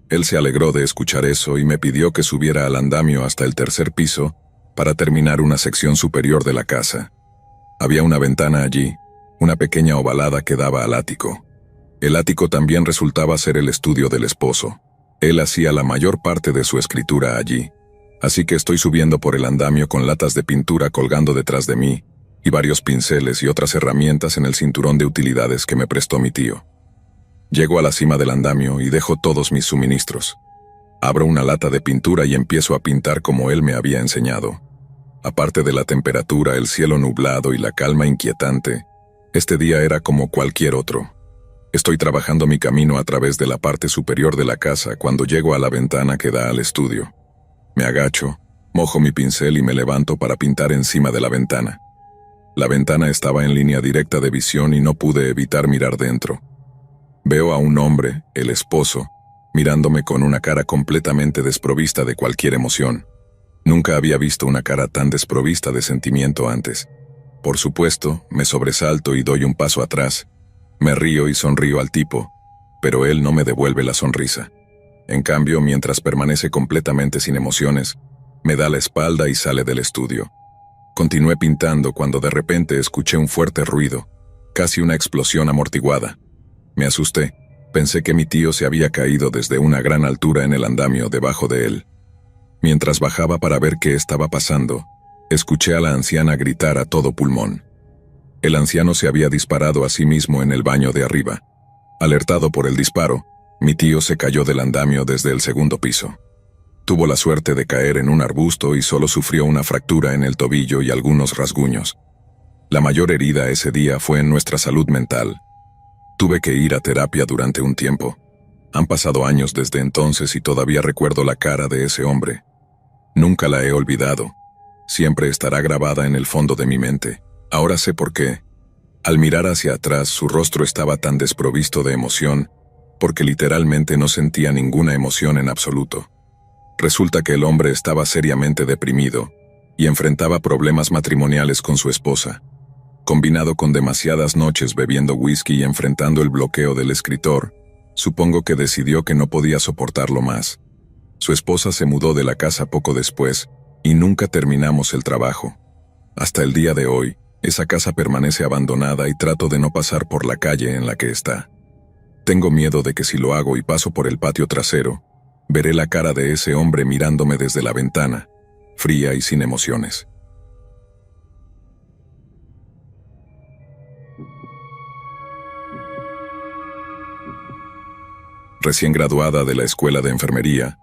[SPEAKER 1] Él se alegró de escuchar eso y me pidió que subiera al andamio hasta el 3er piso para terminar una sección superior de la casa. Había una ventana allí, una pequeña ovalada que daba al ático. El ático también resultaba ser el estudio del esposo. Él hacía la mayor parte de su escritura allí. Así que estoy subiendo por el andamio con latas de pintura colgando detrás de mí, y varios pinceles y otras herramientas en el cinturón de utilidades que me prestó mi tío. Llego a la cima del andamio y dejo todos mis suministros. Abro una lata de pintura y empiezo a pintar como él me había enseñado. Aparte de la temperatura, el cielo nublado y la calma inquietante, este día era como cualquier otro. Estoy trabajando mi camino a través de la parte superior de la casa cuando llego a la ventana que da al estudio. Me agacho, mojo mi pincel y me levanto para pintar encima de la ventana. La ventana estaba en línea directa de visión y no pude evitar mirar dentro. Veo a un hombre, el esposo, mirándome con una cara completamente desprovista de cualquier emoción. Nunca había visto una cara tan desprovista de sentimiento antes. Por supuesto, me sobresalto y doy un paso atrás. Me río y sonrío al tipo, pero él no me devuelve la sonrisa. En cambio, mientras permanece completamente sin emociones, me da la espalda y sale del estudio. Continué pintando cuando de repente escuché un fuerte ruido, casi una explosión amortiguada. Me asusté, pensé que mi tío se había caído desde una gran altura en el andamio debajo de él. Mientras bajaba para ver qué estaba pasando, escuché a la anciana gritar a todo pulmón. El anciano se había disparado a sí mismo en el baño de arriba. Alertado por el disparo, mi tío se cayó del andamio desde el 2.º piso. Tuvo la suerte de caer en un arbusto y solo sufrió una fractura en el tobillo y algunos rasguños. La mayor herida ese día fue en nuestra salud mental. Tuve que ir a terapia durante un tiempo. Han pasado años desde entonces y todavía recuerdo la cara de ese hombre. Nunca la he olvidado. Siempre estará grabada en el fondo de mi mente. Ahora sé por qué. Al mirar hacia atrás, su rostro estaba tan desprovisto de emoción, porque literalmente no sentía ninguna emoción en absoluto. Resulta que el hombre estaba seriamente deprimido y enfrentaba problemas matrimoniales con su esposa. Combinado con demasiadas noches bebiendo whisky y enfrentando el bloqueo del escritor, supongo que decidió que no podía soportarlo más. Su esposa se mudó de la casa poco después y nunca terminamos el trabajo. Hasta el día de hoy, esa casa permanece abandonada y trato de no pasar por la calle en la que está. Tengo miedo de que si lo hago y paso por el patio trasero, veré la cara de ese hombre mirándome desde la ventana, fría y sin emociones. Recién graduada de la escuela de enfermería,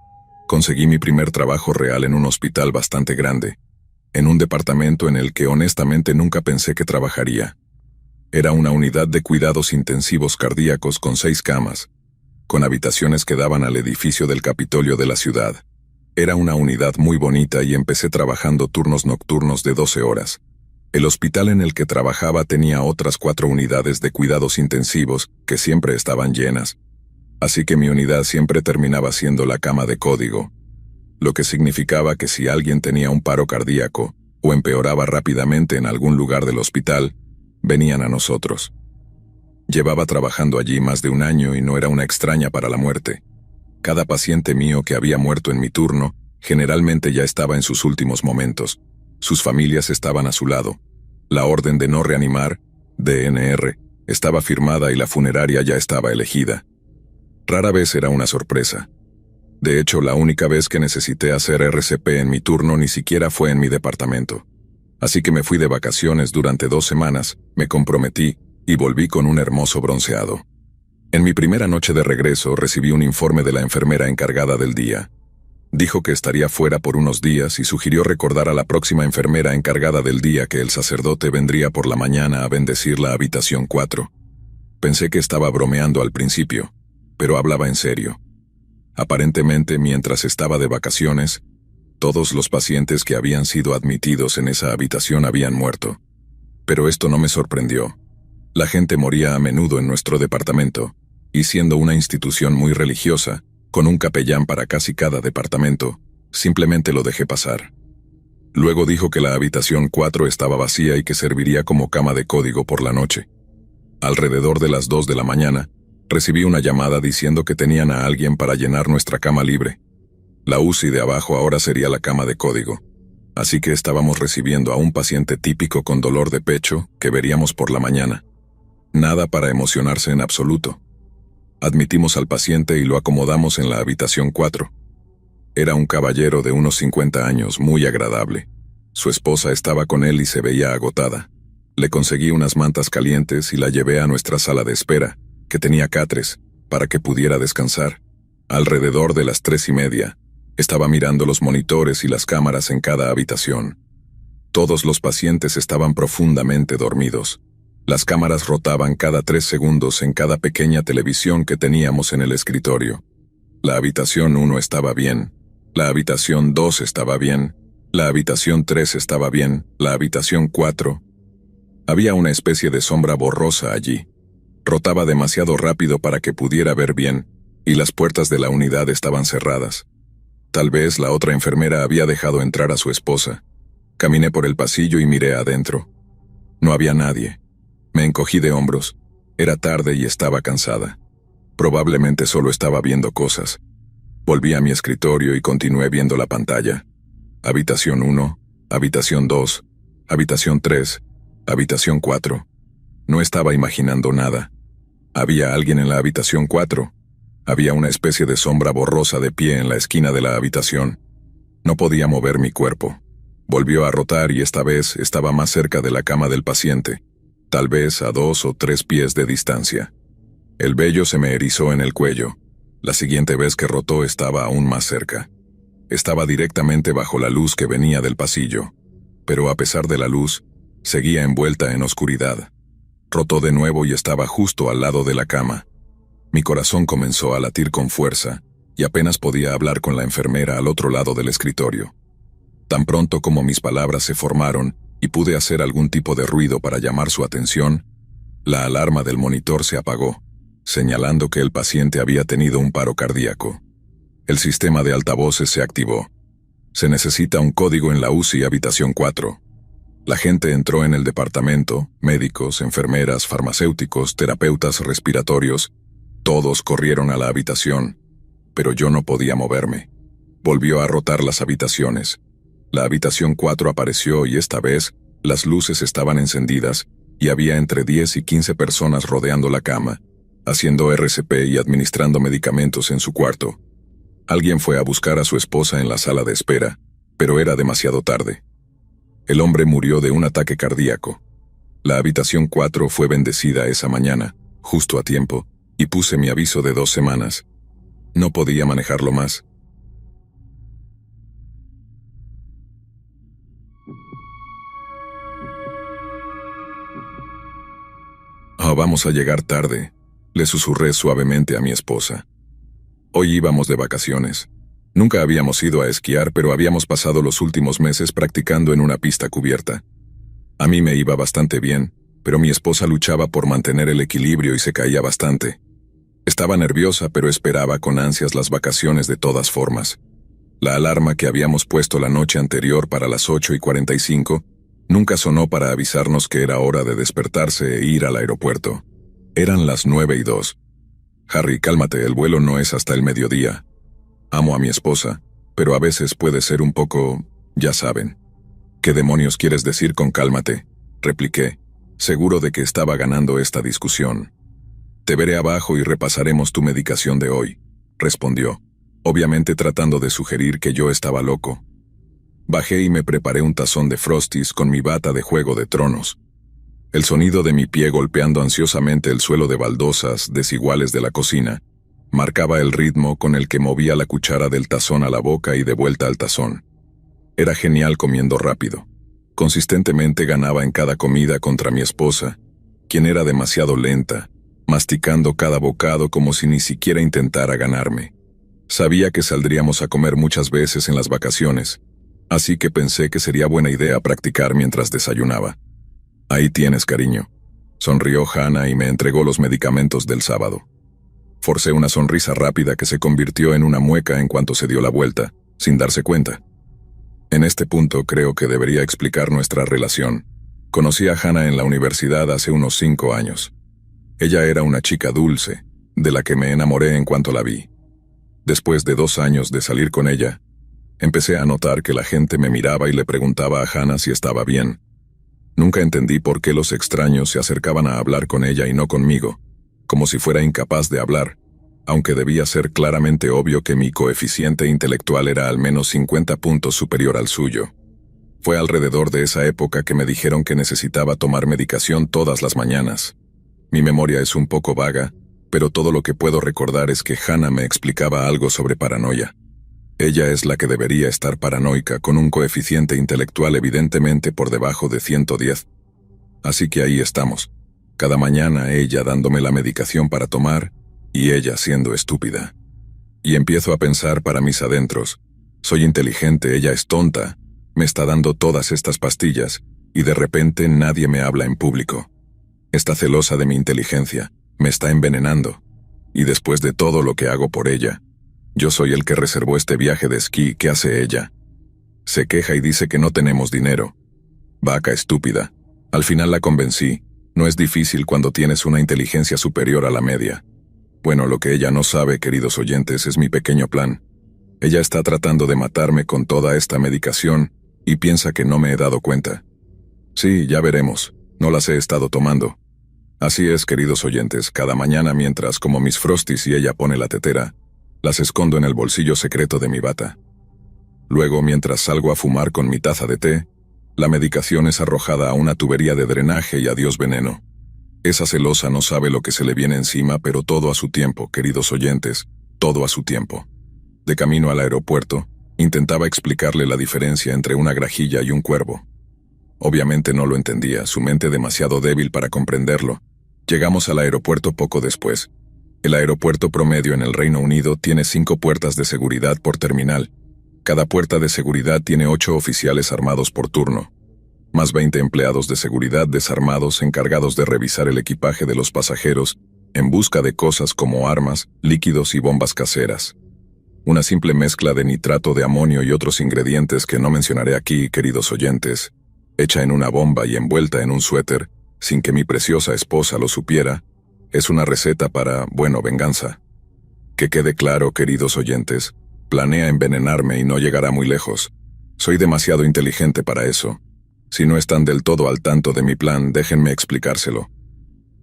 [SPEAKER 1] conseguí mi primer trabajo real en un hospital bastante grande, en un departamento en el que honestamente nunca pensé que trabajaría. Era una unidad de cuidados intensivos cardíacos con 6 camas, con habitaciones que daban al edificio del Capitolio de la ciudad. Era una unidad muy bonita y empecé trabajando turnos nocturnos de 12 horas. El hospital en el que trabajaba tenía otras 4 unidades de cuidados intensivos que siempre estaban llenas, así que mi unidad siempre terminaba siendo la cama de código, lo que significaba que si alguien tenía un paro cardíaco o empeoraba rápidamente en algún lugar del hospital, venían a nosotros. Llevaba trabajando allí más de un año y no era una extraña para la muerte. Cada paciente mío que había muerto en mi turno generalmente ya estaba en sus últimos momentos. Sus familias estaban a su lado. La orden de no reanimar, DNR, estaba firmada y la funeraria ya estaba elegida. Rara vez era una sorpresa. De hecho, la única vez que necesité hacer RCP en mi turno ni siquiera fue en mi departamento. Así que me fui de vacaciones durante 2 semanas, me comprometí y volví con un hermoso bronceado. En mi primera noche de regreso recibí un informe de la enfermera encargada del día. Dijo que estaría fuera por unos días y sugirió recordar a la próxima enfermera encargada del día que el sacerdote vendría por la mañana a bendecir la habitación 4. Pensé que estaba bromeando al principio, pero hablaba en serio. Aparentemente, mientras estaba de vacaciones, todos los pacientes que habían sido admitidos en esa habitación habían muerto. Pero esto no me sorprendió. La gente moría a menudo en nuestro departamento, y siendo una institución muy religiosa, con un capellán para casi cada departamento, simplemente lo dejé pasar. Luego dijo que la habitación 4 estaba vacía y que serviría como cama de código por la noche. Alrededor de las 2 de la mañana, recibí una llamada diciendo que tenían a alguien para llenar nuestra cama libre. La UCI de abajo ahora sería la cama de código. Así que estábamos recibiendo a un paciente típico con dolor de pecho que veríamos por la mañana. Nada para emocionarse en absoluto. Admitimos al paciente y lo acomodamos en la habitación 4. Era un caballero de unos 50 años, muy agradable. Su esposa estaba con él y se veía agotada. Le conseguí unas mantas calientes y la llevé a nuestra sala de espera, que tenía catres, para que pudiera descansar. Alrededor de las 3:30, estaba mirando los monitores y las cámaras en cada habitación. Todos los pacientes estaban profundamente dormidos. Las cámaras rotaban cada 3 segundos en cada pequeña televisión que teníamos en el escritorio. La habitación 1 estaba bien, la habitación 2 estaba bien, la habitación 3 estaba bien, la habitación 4. Había una especie de sombra borrosa allí. Rotaba demasiado rápido para que pudiera ver bien, y las puertas de la unidad estaban cerradas. Tal vez la otra enfermera había dejado entrar a su esposa. Caminé por el pasillo y miré adentro. No había nadie. Me encogí de hombros. Era tarde y estaba cansada. Probablemente solo estaba viendo cosas. Volví a mi escritorio y continué viendo la pantalla. Habitación 1, habitación 2, habitación 3, habitación 4. No estaba imaginando nada. Había alguien en la habitación 4. Había una especie de sombra borrosa de pie en la esquina de la habitación. No podía mover mi cuerpo. Volvió a rotar y esta vez estaba más cerca de la cama del paciente, tal vez a 2 o 3 pies de distancia. El vello se me erizó en el cuello. La siguiente vez que rotó estaba aún más cerca. Estaba directamente bajo la luz que venía del pasillo, pero a pesar de la luz, seguía envuelta en oscuridad. Rotó de nuevo y estaba justo al lado de la cama. Mi corazón comenzó a latir con fuerza, y apenas podía hablar con la enfermera al otro lado del escritorio. Tan pronto como mis palabras se formaron y pude hacer algún tipo de ruido para llamar su atención, la alarma del monitor se apagó, señalando que el paciente había tenido un paro cardíaco. El sistema de altavoces se activó. Se necesita un código en la UCI habitación 4. La gente entró en el departamento, médicos, enfermeras, farmacéuticos, terapeutas respiratorios. Todos corrieron a la habitación, pero yo no podía moverme. Volvió a rotar las habitaciones. La habitación 4 apareció y esta vez las luces estaban encendidas y había entre 10 y 15 personas rodeando la cama, haciendo RCP y administrando medicamentos en su cuarto. Alguien fue a buscar a su esposa en la sala de espera, pero era demasiado tarde. El hombre murió de un ataque cardíaco. La habitación 4 fue bendecida esa mañana, justo a tiempo, y puse mi aviso de 2 semanas. No podía manejarlo más. «Oh, vamos a llegar tarde», le susurré suavemente a mi esposa. Hoy íbamos de vacaciones. Nunca habíamos ido a esquiar, pero habíamos pasado los últimos meses practicando en una pista cubierta. A mí me iba bastante bien, pero mi esposa luchaba por mantener el equilibrio y se caía bastante. Estaba nerviosa, pero esperaba con ansias las vacaciones de todas formas. La alarma que habíamos puesto la noche anterior para las 8:45 nunca sonó para avisarnos que era hora de despertarse e ir al aeropuerto. Eran las 9:02. «Harry, cálmate, el vuelo no es hasta el mediodía». Amo a mi esposa, pero a veces puede ser un poco, ya saben. «¿Qué demonios quieres decir con cálmate?», repliqué, seguro de que estaba ganando esta discusión. «Te veré abajo y repasaremos tu medicación de hoy», respondió, obviamente tratando de sugerir que yo estaba loco. Bajé y me preparé un tazón de Frosties con mi bata de Juego de Tronos. El sonido de mi pie golpeando ansiosamente el suelo de baldosas desiguales de la cocina marcaba el ritmo con el que movía la cuchara del tazón a la boca y de vuelta al tazón. Era genial comiendo rápido. Consistentemente ganaba en cada comida contra mi esposa, quien era demasiado lenta, masticando cada bocado como si ni siquiera intentara ganarme. Sabía que saldríamos a comer muchas veces en las vacaciones, así que pensé que sería buena idea practicar mientras desayunaba. «Ahí tienes, cariño», sonrió Hannah y me entregó los medicamentos del sábado. Forcé una sonrisa rápida que se convirtió en una mueca en cuanto se dio la vuelta, sin darse cuenta. En este punto creo que debería explicar nuestra relación. Conocí a Hannah en la universidad hace unos 5 años. Ella era una chica dulce, de la que me enamoré en cuanto la vi. Después de 2 años de salir con ella, empecé a notar que la gente me miraba y le preguntaba a Hannah si estaba bien. Nunca entendí por qué los extraños se acercaban a hablar con ella y no conmigo, como si fuera incapaz de hablar, aunque debía ser claramente obvio que mi coeficiente intelectual era al menos 50 puntos superior al suyo. Fue alrededor de esa época que me dijeron que necesitaba tomar medicación todas las mañanas. Mi memoria es un poco vaga, pero todo lo que puedo recordar es que Hannah me explicaba algo sobre paranoia. Ella es la que debería estar paranoica, con un coeficiente intelectual evidentemente por debajo de 110. Así que ahí estamos, cada mañana ella dándome la medicación para tomar, y ella siendo estúpida. Y empiezo a pensar para mis adentros, soy inteligente, ella es tonta, me está dando todas estas pastillas, y de repente nadie me habla en público. Está celosa de mi inteligencia, me está envenenando, y después de todo lo que hago por ella, yo soy el que reservó este viaje de esquí. ¿Qué hace ella? Se queja y dice que no tenemos dinero. Vaca estúpida. Al final la convencí. No es difícil cuando tienes una inteligencia superior a la media. Bueno, lo que ella no sabe, queridos oyentes, es mi pequeño plan. Ella está tratando de matarme con toda esta medicación y piensa que no me he dado cuenta. Sí, ya veremos. No las he estado tomando. Así es, queridos oyentes, cada mañana mientras como mis Frosties y ella pone la tetera, las escondo en el bolsillo secreto de mi bata. Luego, mientras salgo a fumar con mi taza de té, la medicación es arrojada a una tubería de drenaje y adiós veneno. Esa celosa no sabe lo que se le viene encima, pero todo a su tiempo, queridos oyentes, todo a su tiempo. De camino al aeropuerto, intentaba explicarle la diferencia entre una grajilla y un cuervo. Obviamente no lo entendía, su mente demasiado débil para comprenderlo. Llegamos al aeropuerto poco después. El aeropuerto promedio en el Reino Unido tiene 5 puertas de seguridad por terminal. Cada puerta de seguridad tiene 8 oficiales armados por turno, más 20 empleados de seguridad desarmados encargados de revisar el equipaje de los pasajeros en busca de cosas como armas, líquidos y bombas caseras. Una simple mezcla de nitrato de amonio y otros ingredientes que no mencionaré aquí, queridos oyentes, hecha en una bomba y envuelta en un suéter, sin que mi preciosa esposa lo supiera, es una receta para, bueno, venganza. Que quede claro, queridos oyentes, planea envenenarme y no llegará muy lejos. Soy demasiado inteligente para eso. Si no están del todo al tanto de mi plan, déjenme explicárselo.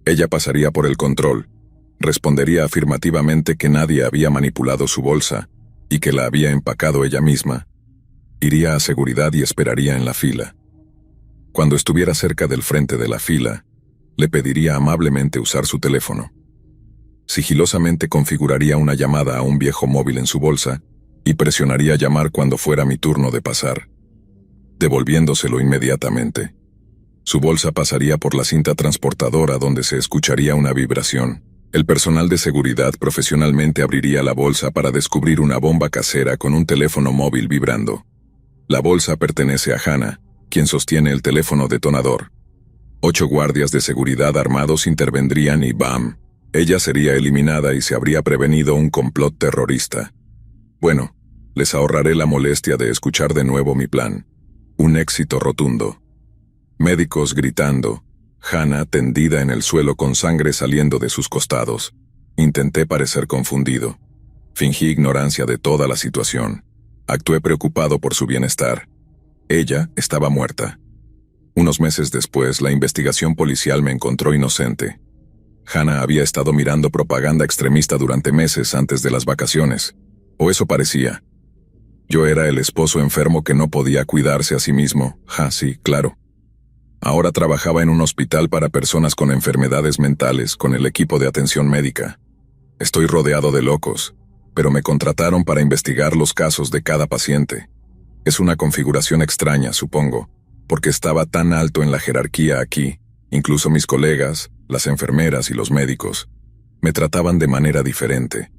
[SPEAKER 1] Ella pasaría por el control, respondería afirmativamente que nadie había manipulado su bolsa y que la había empacado ella misma. Iría a seguridad y esperaría en la fila. Cuando estuviera cerca del frente de la fila, le pediría amablemente usar su teléfono. Sigilosamente configuraría una llamada a un viejo móvil en su bolsa y presionaría llamar cuando fuera mi turno de pasar, devolviéndoselo inmediatamente. Su bolsa pasaría por la cinta transportadora donde se escucharía una vibración. El personal de seguridad profesionalmente abriría la bolsa para descubrir una bomba casera con un teléfono móvil vibrando. La bolsa pertenece a Hannah, quien sostiene el teléfono detonador. 8 guardias de seguridad armados intervendrían y ¡bam! Ella sería eliminada y se habría prevenido un complot terrorista. Bueno, les ahorraré la molestia de escuchar de nuevo mi plan. Un éxito rotundo. Médicos gritando, Hannah tendida en el suelo con sangre saliendo de sus costados. Intenté parecer confundido. Fingí ignorancia de toda la situación. Actué preocupado por su bienestar. Ella estaba muerta. Unos meses después, la investigación policial me encontró inocente. Hannah había estado mirando propaganda extremista durante meses antes de las vacaciones. O eso parecía. Yo era el esposo enfermo que no podía cuidarse a sí mismo. Sí, claro. Ahora trabajaba en un hospital para personas con enfermedades mentales, con el equipo de atención médica. Estoy rodeado de locos, pero me contrataron para investigar los casos de cada paciente. Es una configuración extraña, supongo, porque estaba tan alto en la jerarquía aquí, incluso mis colegas, las enfermeras y los médicos, me trataban de manera diferente.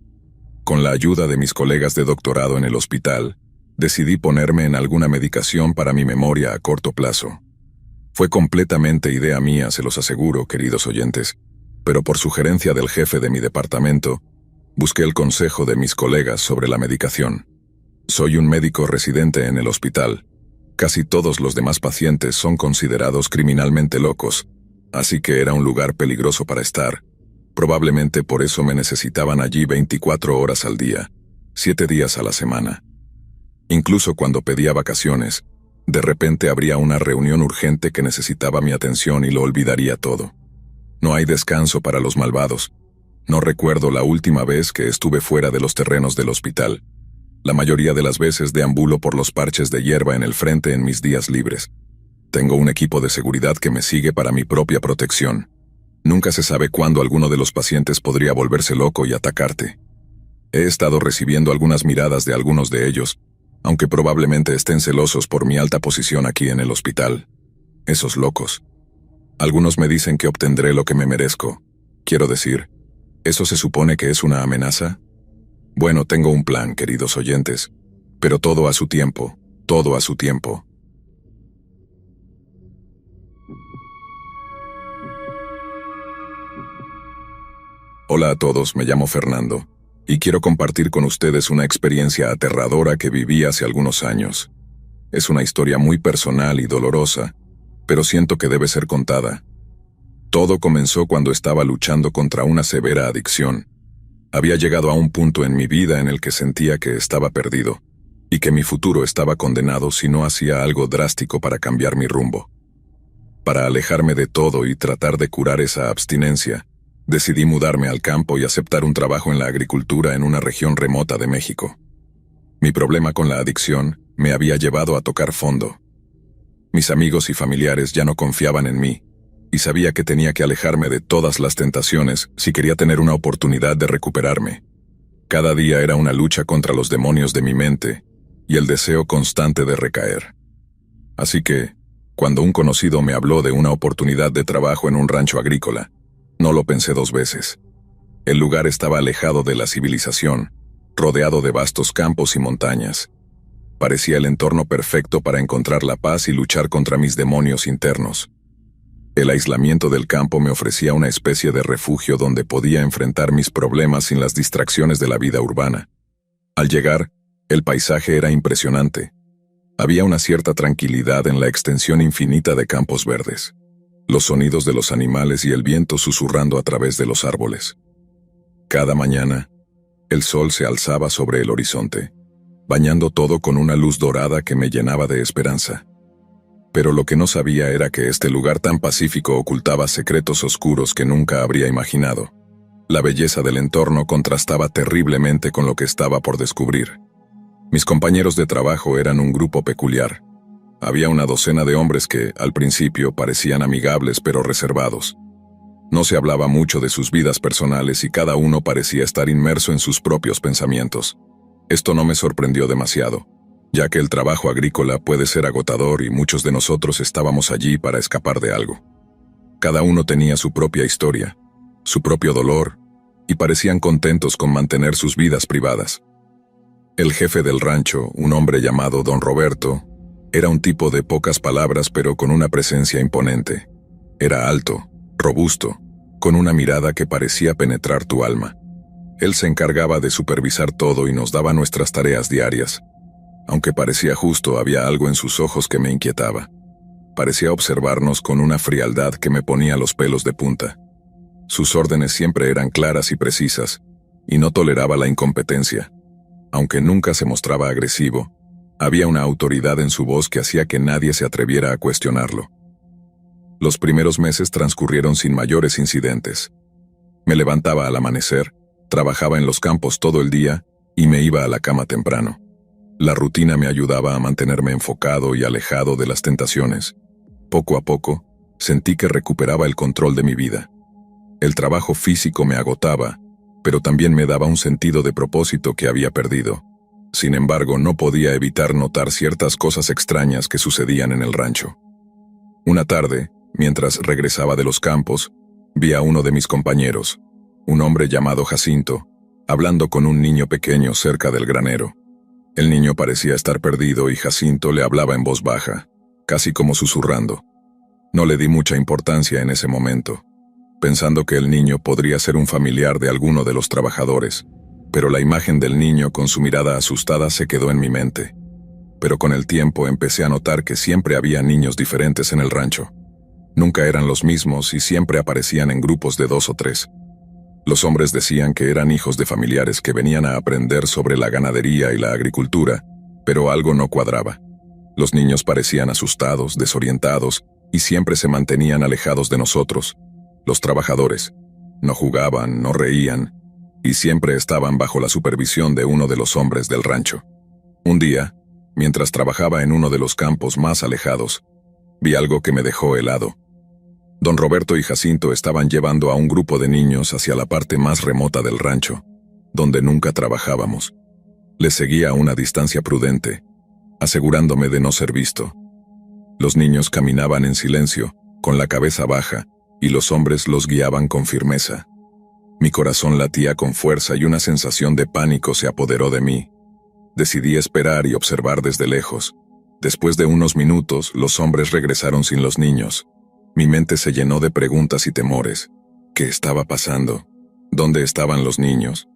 [SPEAKER 1] Con la ayuda de mis colegas de doctorado en el hospital, decidí ponerme en alguna medicación para mi memoria a corto plazo. Fue completamente idea mía, se los aseguro, queridos oyentes, pero por sugerencia del jefe de mi departamento, busqué el consejo de mis colegas sobre la medicación. Soy un médico residente en el hospital. Casi todos los demás pacientes son considerados criminalmente locos, así que era un lugar peligroso para estar. Probablemente por eso me necesitaban allí 24 horas al día, 7 días a la semana. Incluso cuando pedía vacaciones, de repente habría una reunión urgente que necesitaba mi atención y lo olvidaría todo. No hay descanso para los malvados. No recuerdo la última vez que estuve fuera de los terrenos del hospital. La mayoría de las veces deambulo por los parches de hierba en el frente en mis días libres. Tengo un equipo de seguridad que me sigue para mi propia protección. Nunca se sabe cuándo alguno de los pacientes podría volverse loco y atacarte. He estado recibiendo algunas miradas de algunos de ellos, aunque probablemente estén celosos por mi alta posición aquí en el hospital. Esos locos. Algunos me dicen que obtendré lo que me merezco. Quiero decir, ¿eso se supone que es una amenaza? Bueno, tengo un plan, queridos oyentes, pero todo a su tiempo, todo a su tiempo. Hola a todos, me llamo Fernando, y quiero compartir con ustedes una experiencia aterradora que viví hace algunos años. Es una historia muy personal y dolorosa, pero siento que debe ser contada. Todo comenzó cuando estaba luchando contra una severa adicción. Había llegado a un punto en mi vida en el que sentía que estaba perdido, y que mi futuro estaba condenado si no hacía algo drástico para cambiar mi rumbo. Para alejarme de todo y tratar de curar esa abstinencia, decidí mudarme al campo y aceptar un trabajo en la agricultura en una región remota de México. Mi problema con la adicción me había llevado a tocar fondo. Mis amigos y familiares ya no confiaban en mí, y sabía que tenía que alejarme de todas las tentaciones si quería tener una oportunidad de recuperarme. Cada día era una lucha contra los demonios de mi mente y el deseo constante de recaer. Así que, cuando un conocido me habló de una oportunidad de trabajo en un rancho agrícola, no lo pensé 2 veces. El lugar estaba alejado de la civilización, rodeado de vastos campos y montañas. Parecía el entorno perfecto para encontrar la paz y luchar contra mis demonios internos. El aislamiento del campo me ofrecía una especie de refugio donde podía enfrentar mis problemas sin las distracciones de la vida urbana. Al llegar, el paisaje era impresionante. Había una cierta tranquilidad en la extensión infinita de campos verdes. Los sonidos de los animales y el viento susurrando a través de los árboles. Cada mañana, el sol se alzaba sobre el horizonte, bañando todo con una luz dorada que me llenaba de esperanza. Pero lo que no sabía era que este lugar tan pacífico ocultaba secretos oscuros que nunca habría imaginado. La belleza del entorno contrastaba terriblemente con lo que estaba por descubrir. Mis compañeros de trabajo eran un grupo peculiar. Había una docena de hombres que, al principio, parecían amigables pero reservados. No se hablaba mucho de sus vidas personales y cada uno parecía estar inmerso en sus propios pensamientos. Esto no me sorprendió demasiado, ya que el trabajo agrícola puede ser agotador y muchos de nosotros estábamos allí para escapar de algo. Cada uno tenía su propia historia, su propio dolor, y parecían contentos con mantener sus vidas privadas. El jefe del rancho, un hombre llamado Don Roberto, era un tipo de pocas palabras pero con una presencia imponente. Era alto, robusto, con una mirada que parecía penetrar tu alma. Él se encargaba de supervisar todo y nos daba nuestras tareas diarias. Aunque parecía justo, había algo en sus ojos que me inquietaba. Parecía observarnos con una frialdad que me ponía los pelos de punta. Sus órdenes siempre eran claras y precisas, y no toleraba la incompetencia. Aunque nunca se mostraba agresivo, había una autoridad en su voz que hacía que nadie se atreviera a cuestionarlo. Los primeros meses transcurrieron sin mayores incidentes. Me levantaba al amanecer, trabajaba en los campos todo el día y me iba a la cama temprano. La rutina me ayudaba a mantenerme enfocado y alejado de las tentaciones. Poco a poco, sentí que recuperaba el control de mi vida. El trabajo físico me agotaba, pero también me daba un sentido de propósito que había perdido. Sin embargo, no podía evitar notar ciertas cosas extrañas que sucedían en el rancho. Una tarde, mientras regresaba de los campos, vi a uno de mis compañeros, un hombre llamado Jacinto, hablando con un niño pequeño cerca del granero. El niño parecía estar perdido y Jacinto le hablaba en voz baja, casi como susurrando. No le di mucha importancia en ese momento, pensando que el niño podría ser un familiar de alguno de los trabajadores, pero la imagen del niño con su mirada asustada se quedó en mi mente. Pero con el tiempo empecé a notar que siempre había niños diferentes en el rancho. Nunca eran los mismos y siempre aparecían en grupos de 2 o 3. Los hombres decían que eran hijos de familiares que venían a aprender sobre la ganadería y la agricultura, pero algo no cuadraba. Los niños parecían asustados, desorientados, y siempre se mantenían alejados de nosotros, los trabajadores. No jugaban, no reían, y siempre estaban bajo la supervisión de uno de los hombres del rancho. Un día, mientras trabajaba en uno de los campos más alejados, vi algo que me dejó helado. Don Roberto y Jacinto estaban llevando a un grupo de niños hacia la parte más remota del rancho, donde nunca trabajábamos. Les seguía a una distancia prudente, asegurándome de no ser visto. Los niños caminaban en silencio, con la cabeza baja, y los hombres los guiaban con firmeza. Mi corazón latía con fuerza y una sensación de pánico se apoderó de mí. Decidí esperar y observar desde lejos. Después de unos minutos, los hombres regresaron sin los niños. Mi mente se llenó de preguntas y temores. ¿Qué estaba pasando? ¿Dónde estaban los niños?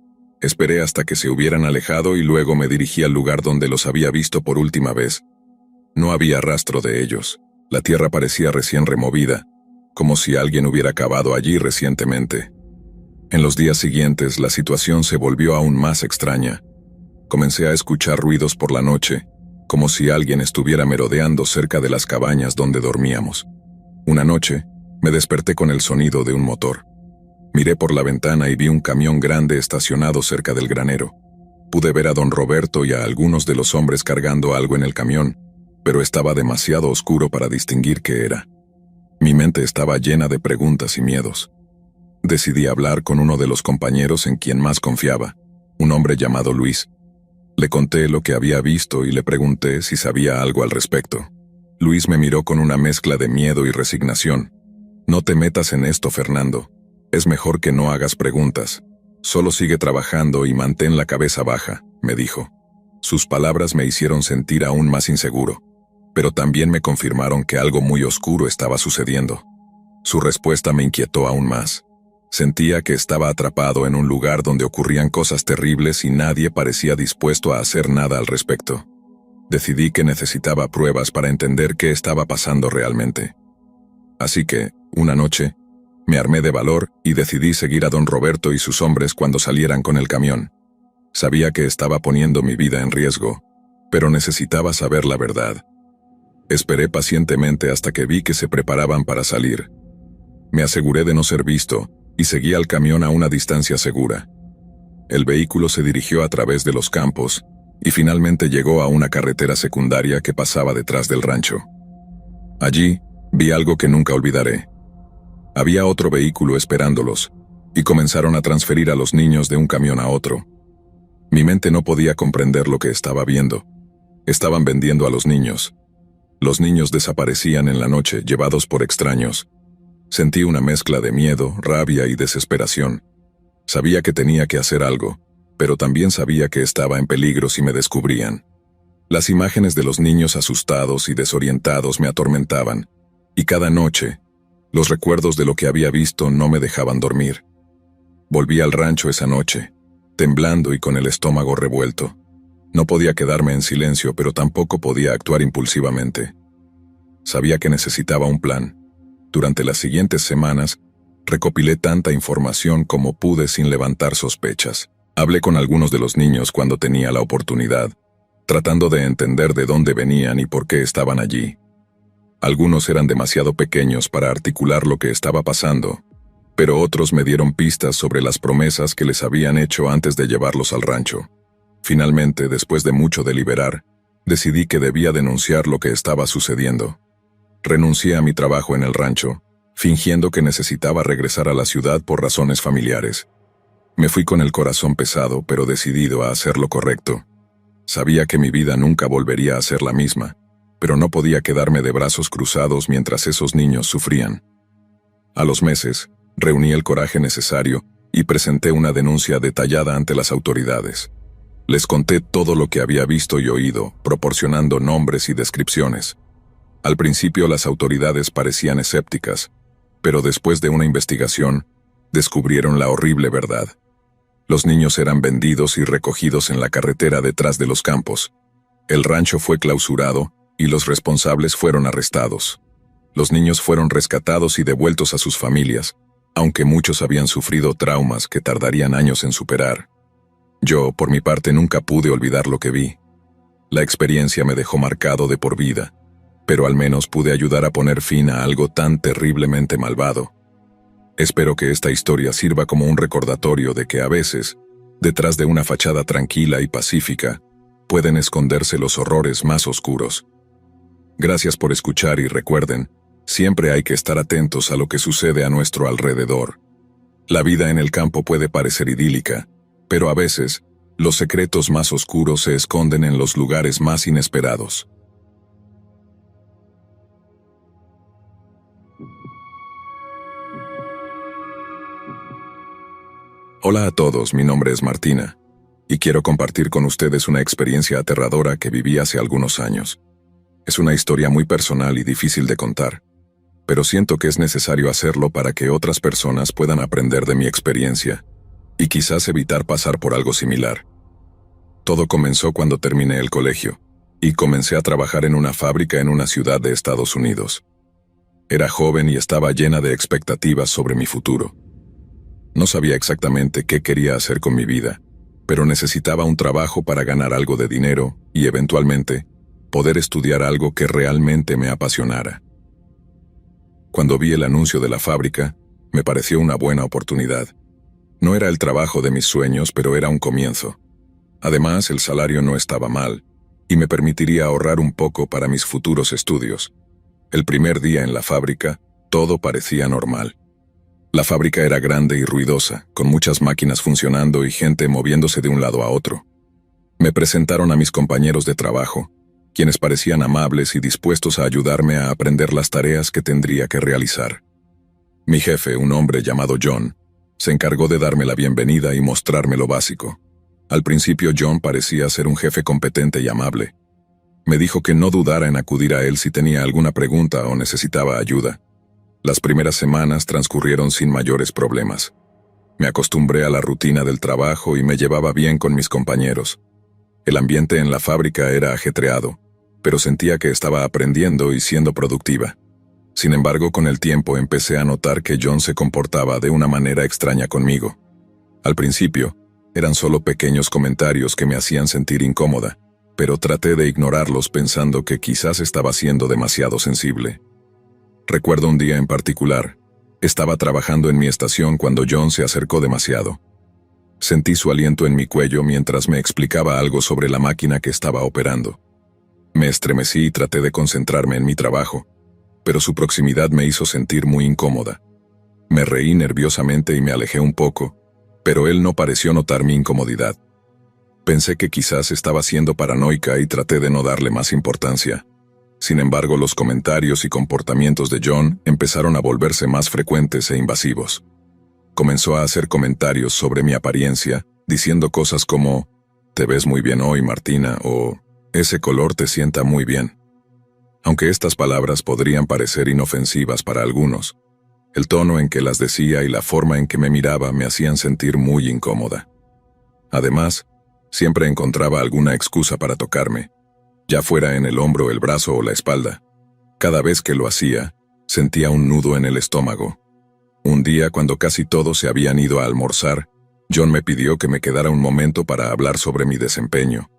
[SPEAKER 1] Esperé hasta que se hubieran alejado y luego me dirigí al lugar donde los había visto por última vez. No había rastro de ellos. La tierra parecía recién removida, como si alguien hubiera cavado allí recientemente. En los días siguientes, la situación se volvió aún más extraña. Comencé a escuchar ruidos por la noche, como si alguien estuviera merodeando cerca de las cabañas donde dormíamos. Una noche, me desperté con el sonido de un motor. Miré por la ventana y vi un camión grande estacionado cerca del granero. Pude ver a don Roberto y a algunos de los hombres cargando algo en el camión, pero estaba demasiado oscuro para distinguir qué era. Mi mente estaba llena de preguntas y miedos. Decidí hablar con uno de los compañeros en quien más confiaba, un hombre llamado Luis. Le conté lo que había visto y le pregunté si sabía algo al respecto. Luis me miró con una mezcla de miedo y resignación. No te metas en esto, Fernando. Es mejor que no hagas preguntas. Solo sigue trabajando y mantén la cabeza baja, me dijo. Sus palabras me hicieron sentir aún más inseguro, pero también me confirmaron que algo muy oscuro estaba sucediendo. Su respuesta me inquietó aún más. Sentía que estaba atrapado en un lugar donde ocurrían cosas terribles y nadie parecía dispuesto a hacer nada al respecto. Decidí que necesitaba pruebas para entender qué estaba pasando realmente. Así que, una noche, me armé de valor y decidí seguir a don Roberto y sus hombres cuando salieran con el camión. Sabía que estaba poniendo mi vida en riesgo, pero necesitaba saber la verdad. Esperé pacientemente hasta que vi que se preparaban para salir. Me aseguré de no ser visto y seguí al camión a una distancia segura. El vehículo se dirigió a través de los campos y finalmente llegó a una carretera secundaria que pasaba detrás del rancho. Allí, vi algo que nunca olvidaré. Había otro vehículo esperándolos, y comenzaron a transferir a los niños de un camión a otro. Mi mente no podía comprender lo que estaba viendo. Estaban vendiendo a los niños. Los niños desaparecían en la noche, llevados por extraños. Sentí una mezcla de miedo, rabia y desesperación. Sabía que tenía que hacer algo, pero también sabía que estaba en peligro si me descubrían. Las imágenes de los niños asustados y desorientados me atormentaban, y cada noche, los recuerdos de lo que había visto no me dejaban dormir. Volví al rancho esa noche, temblando y con el estómago revuelto. No podía quedarme en silencio, pero tampoco podía actuar impulsivamente. Sabía que necesitaba un plan. Durante las siguientes semanas, recopilé tanta información como pude sin levantar sospechas. Hablé con algunos de los niños cuando tenía la oportunidad, tratando de entender de dónde venían y por qué estaban allí. Algunos eran demasiado pequeños para articular lo que estaba pasando, pero otros me dieron pistas sobre las promesas que les habían hecho antes de llevarlos al rancho. Finalmente, después de mucho deliberar, decidí que debía denunciar lo que estaba sucediendo. Renuncié a mi trabajo en el rancho, fingiendo que necesitaba regresar a la ciudad por razones familiares. Me fui con el corazón pesado, pero decidido a hacer lo correcto. Sabía que mi vida nunca volvería a ser la misma, pero no podía quedarme de brazos cruzados mientras esos niños sufrían. A los meses, reuní el coraje necesario y presenté una denuncia detallada ante las autoridades. Les conté todo lo que había visto y oído, proporcionando nombres y descripciones. Al principio las autoridades parecían escépticas, pero después de una investigación, descubrieron la horrible verdad. Los niños eran vendidos y recogidos en la carretera detrás de los campos. El rancho fue clausurado y los responsables fueron arrestados. Los niños fueron rescatados y devueltos a sus familias, aunque muchos habían sufrido traumas que tardarían años en superar. Yo, por mi parte, nunca pude olvidar lo que vi. La experiencia me dejó marcado de por vida, pero al menos pude ayudar a poner fin a algo tan terriblemente malvado. Espero que esta historia sirva como un recordatorio de que a veces, detrás de una fachada tranquila y pacífica, pueden esconderse los horrores más oscuros. Gracias por escuchar y recuerden, siempre hay que estar atentos a lo que sucede a nuestro alrededor. La vida en el campo puede parecer idílica, pero a veces, los secretos más oscuros se esconden en los lugares más inesperados. Hola a todos, mi nombre es Martina, y quiero compartir con ustedes una experiencia aterradora que viví hace algunos años. Es una historia muy personal y difícil de contar, pero siento que es necesario hacerlo para que otras personas puedan aprender de mi experiencia, y quizás evitar pasar por algo similar. Todo comenzó cuando terminé el colegio, y comencé a trabajar en una fábrica en una ciudad de Estados Unidos. Era joven y estaba llena de expectativas sobre mi futuro. No sabía exactamente qué quería hacer con mi vida, pero necesitaba un trabajo para ganar algo de dinero y, eventualmente, poder estudiar algo que realmente me apasionara. Cuando vi el anuncio de la fábrica, me pareció una buena oportunidad. No era el trabajo de mis sueños, pero era un comienzo. Además, el salario no estaba mal, y me permitiría ahorrar un poco para mis futuros estudios. El primer día en la fábrica, todo parecía normal. La fábrica era grande y ruidosa, con muchas máquinas funcionando y gente moviéndose de un lado a otro. Me presentaron a mis compañeros de trabajo, quienes parecían amables y dispuestos a ayudarme a aprender las tareas que tendría que realizar. Mi jefe, un hombre llamado John, se encargó de darme la bienvenida y mostrarme lo básico. Al principio John parecía ser un jefe competente y amable. Me dijo que no dudara en acudir a él si tenía alguna pregunta o necesitaba ayuda. Las primeras semanas transcurrieron sin mayores problemas. Me acostumbré a la rutina del trabajo y me llevaba bien con mis compañeros. El ambiente en la fábrica era ajetreado, pero sentía que estaba aprendiendo y siendo productiva. Sin embargo, con el tiempo empecé a notar que John se comportaba de una manera extraña conmigo. Al principio, eran solo pequeños comentarios que me hacían sentir incómoda, pero traté de ignorarlos pensando que quizás estaba siendo demasiado sensible. Recuerdo un día en particular. Estaba trabajando en mi estación cuando John se acercó demasiado. Sentí su aliento en mi cuello mientras me explicaba algo sobre la máquina que estaba operando. Me estremecí y traté de concentrarme en mi trabajo, pero su proximidad me hizo sentir muy incómoda. Me reí nerviosamente y me alejé un poco, pero él no pareció notar mi incomodidad. Pensé que quizás estaba siendo paranoica y traté de no darle más importancia. Sin embargo, los comentarios y comportamientos de John empezaron a volverse más frecuentes e invasivos. Comenzó a hacer comentarios sobre mi apariencia, diciendo cosas como, «Te ves muy bien hoy, Martina», o «Ese color te sienta muy bien». Aunque estas palabras podrían parecer inofensivas para algunos, el tono en que las decía y la forma en que me miraba me hacían sentir muy incómoda. Además, siempre encontraba alguna excusa para tocarme, ya fuera en el hombro, el brazo o la espalda. Cada vez que lo hacía, sentía un nudo en el estómago. Un día, cuando casi todos se habían ido a almorzar, John me pidió que me quedara un momento para hablar sobre mi desempeño.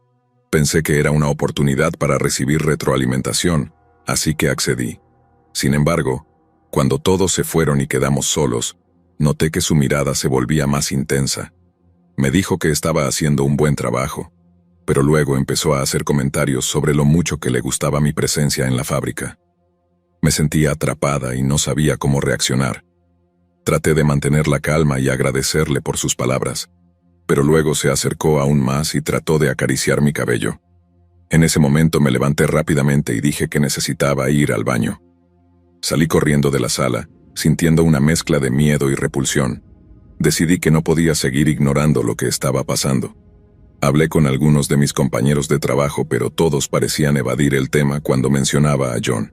[SPEAKER 1] Pensé que era una oportunidad para recibir retroalimentación, así que accedí. Sin embargo, cuando todos se fueron y quedamos solos, noté que su mirada se volvía más intensa. Me dijo que estaba haciendo un buen trabajo, pero luego empezó a hacer comentarios sobre lo mucho que le gustaba mi presencia en la fábrica. Me sentía atrapada y no sabía cómo reaccionar. Traté de mantener la calma y agradecerle por sus palabras, pero luego se acercó aún más y trató de acariciar mi cabello. En ese momento me levanté rápidamente y dije que necesitaba ir al baño. Salí corriendo de la sala, sintiendo una mezcla de miedo y repulsión. Decidí que no podía seguir ignorando lo que estaba pasando. Hablé con algunos de mis compañeros de trabajo, pero todos parecían evadir el tema cuando mencionaba a John.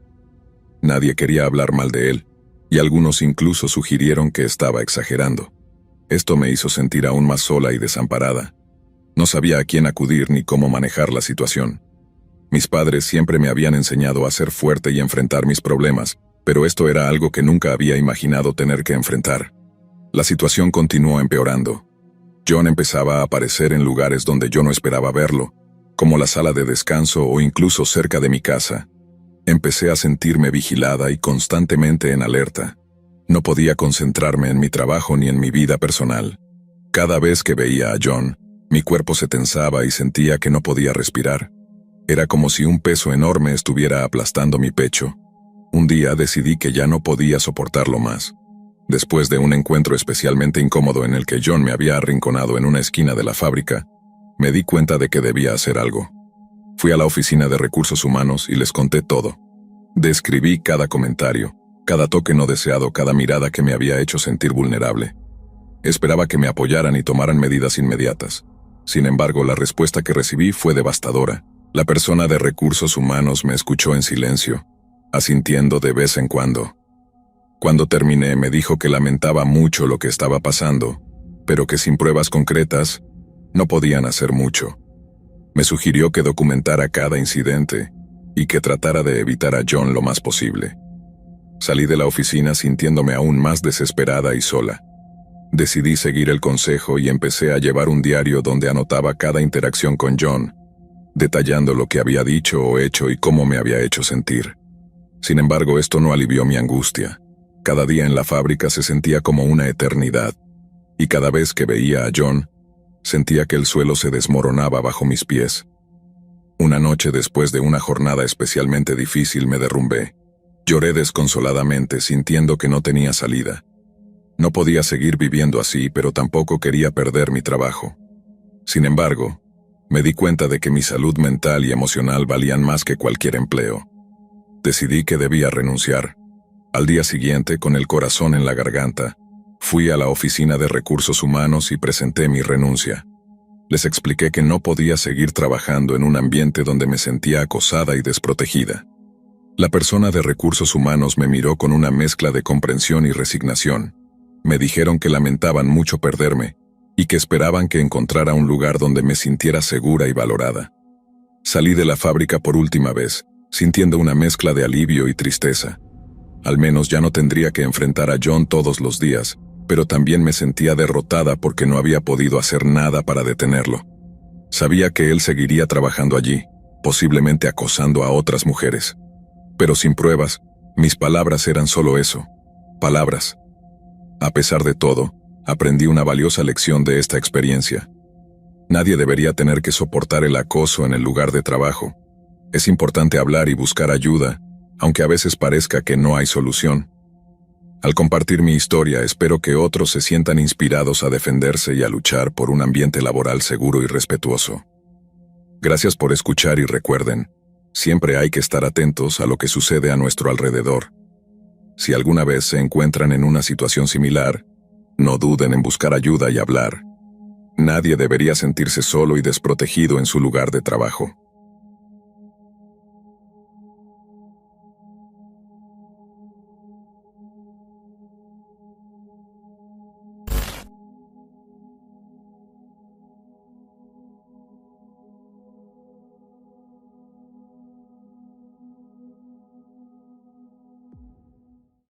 [SPEAKER 1] Nadie quería hablar mal de él, y algunos incluso sugirieron que estaba exagerando. Esto me hizo sentir aún más sola y desamparada. No sabía a quién acudir ni cómo manejar la situación. Mis padres siempre me habían enseñado a ser fuerte y enfrentar mis problemas, pero esto era algo que nunca había imaginado tener que enfrentar. La situación continuó empeorando. John empezaba a aparecer en lugares donde yo no esperaba verlo, como la sala de descanso o incluso cerca de mi casa. Empecé a sentirme vigilada y constantemente en alerta. No podía concentrarme en mi trabajo ni en mi vida personal. Cada vez que veía a John, mi cuerpo se tensaba y sentía que no podía respirar. Era como si un peso enorme estuviera aplastando mi pecho. Un día decidí que ya no podía soportarlo más. Después de un encuentro especialmente incómodo en el que John me había arrinconado en una esquina de la fábrica, me di cuenta de que debía hacer algo. Fui a la oficina de recursos humanos y les conté todo. Describí cada comentario, cada toque no deseado, cada mirada que me había hecho sentir vulnerable. Esperaba que me apoyaran y tomaran medidas inmediatas. Sin embargo, la respuesta que recibí fue devastadora. La persona de recursos humanos me escuchó en silencio, asintiendo de vez en cuando. Cuando terminé, me dijo que lamentaba mucho lo que estaba pasando, pero que sin pruebas concretas, no podían hacer mucho. Me sugirió que documentara cada incidente y que tratara de evitar a John lo más posible. Salí de la oficina sintiéndome aún más desesperada y sola. Decidí seguir el consejo y empecé a llevar un diario donde anotaba cada interacción con John, detallando lo que había dicho o hecho y cómo me había hecho sentir. Sin embargo, esto no alivió mi angustia. Cada día en la fábrica se sentía como una eternidad, y cada vez que veía a John, sentía que el suelo se desmoronaba bajo mis pies. Una noche, después de una jornada especialmente difícil, me derrumbé. Lloré desconsoladamente, sintiendo que no tenía salida. No podía seguir viviendo así, pero tampoco quería perder mi trabajo. Sin embargo, me di cuenta de que mi salud mental y emocional valían más que cualquier empleo. Decidí que debía renunciar. Al día siguiente, con el corazón en la garganta, fui a la oficina de recursos humanos y presenté mi renuncia. Les expliqué que no podía seguir trabajando en un ambiente donde me sentía acosada y desprotegida. La persona de recursos humanos me miró con una mezcla de comprensión y resignación. Me dijeron que lamentaban mucho perderme y que esperaban que encontrara un lugar donde me sintiera segura y valorada. Salí de la fábrica por última vez, sintiendo una mezcla de alivio y tristeza. Al menos ya no tendría que enfrentar a John todos los días, pero también me sentía derrotada porque no había podido hacer nada para detenerlo. Sabía que él seguiría trabajando allí, posiblemente acosando a otras mujeres. Pero sin pruebas, mis palabras eran solo eso, palabras. A pesar de todo, aprendí una valiosa lección de esta experiencia. Nadie debería tener que soportar el acoso en el lugar de trabajo. Es importante hablar y buscar ayuda, aunque a veces parezca que no hay solución. Al compartir mi historia, espero que otros se sientan inspirados a defenderse y a luchar por un ambiente laboral seguro y respetuoso. Gracias por escuchar y recuerden, siempre hay que estar atentos a lo que sucede a nuestro alrededor. Si alguna vez se encuentran en una situación similar, no duden en buscar ayuda y hablar. Nadie debería sentirse solo y desprotegido en su lugar de trabajo.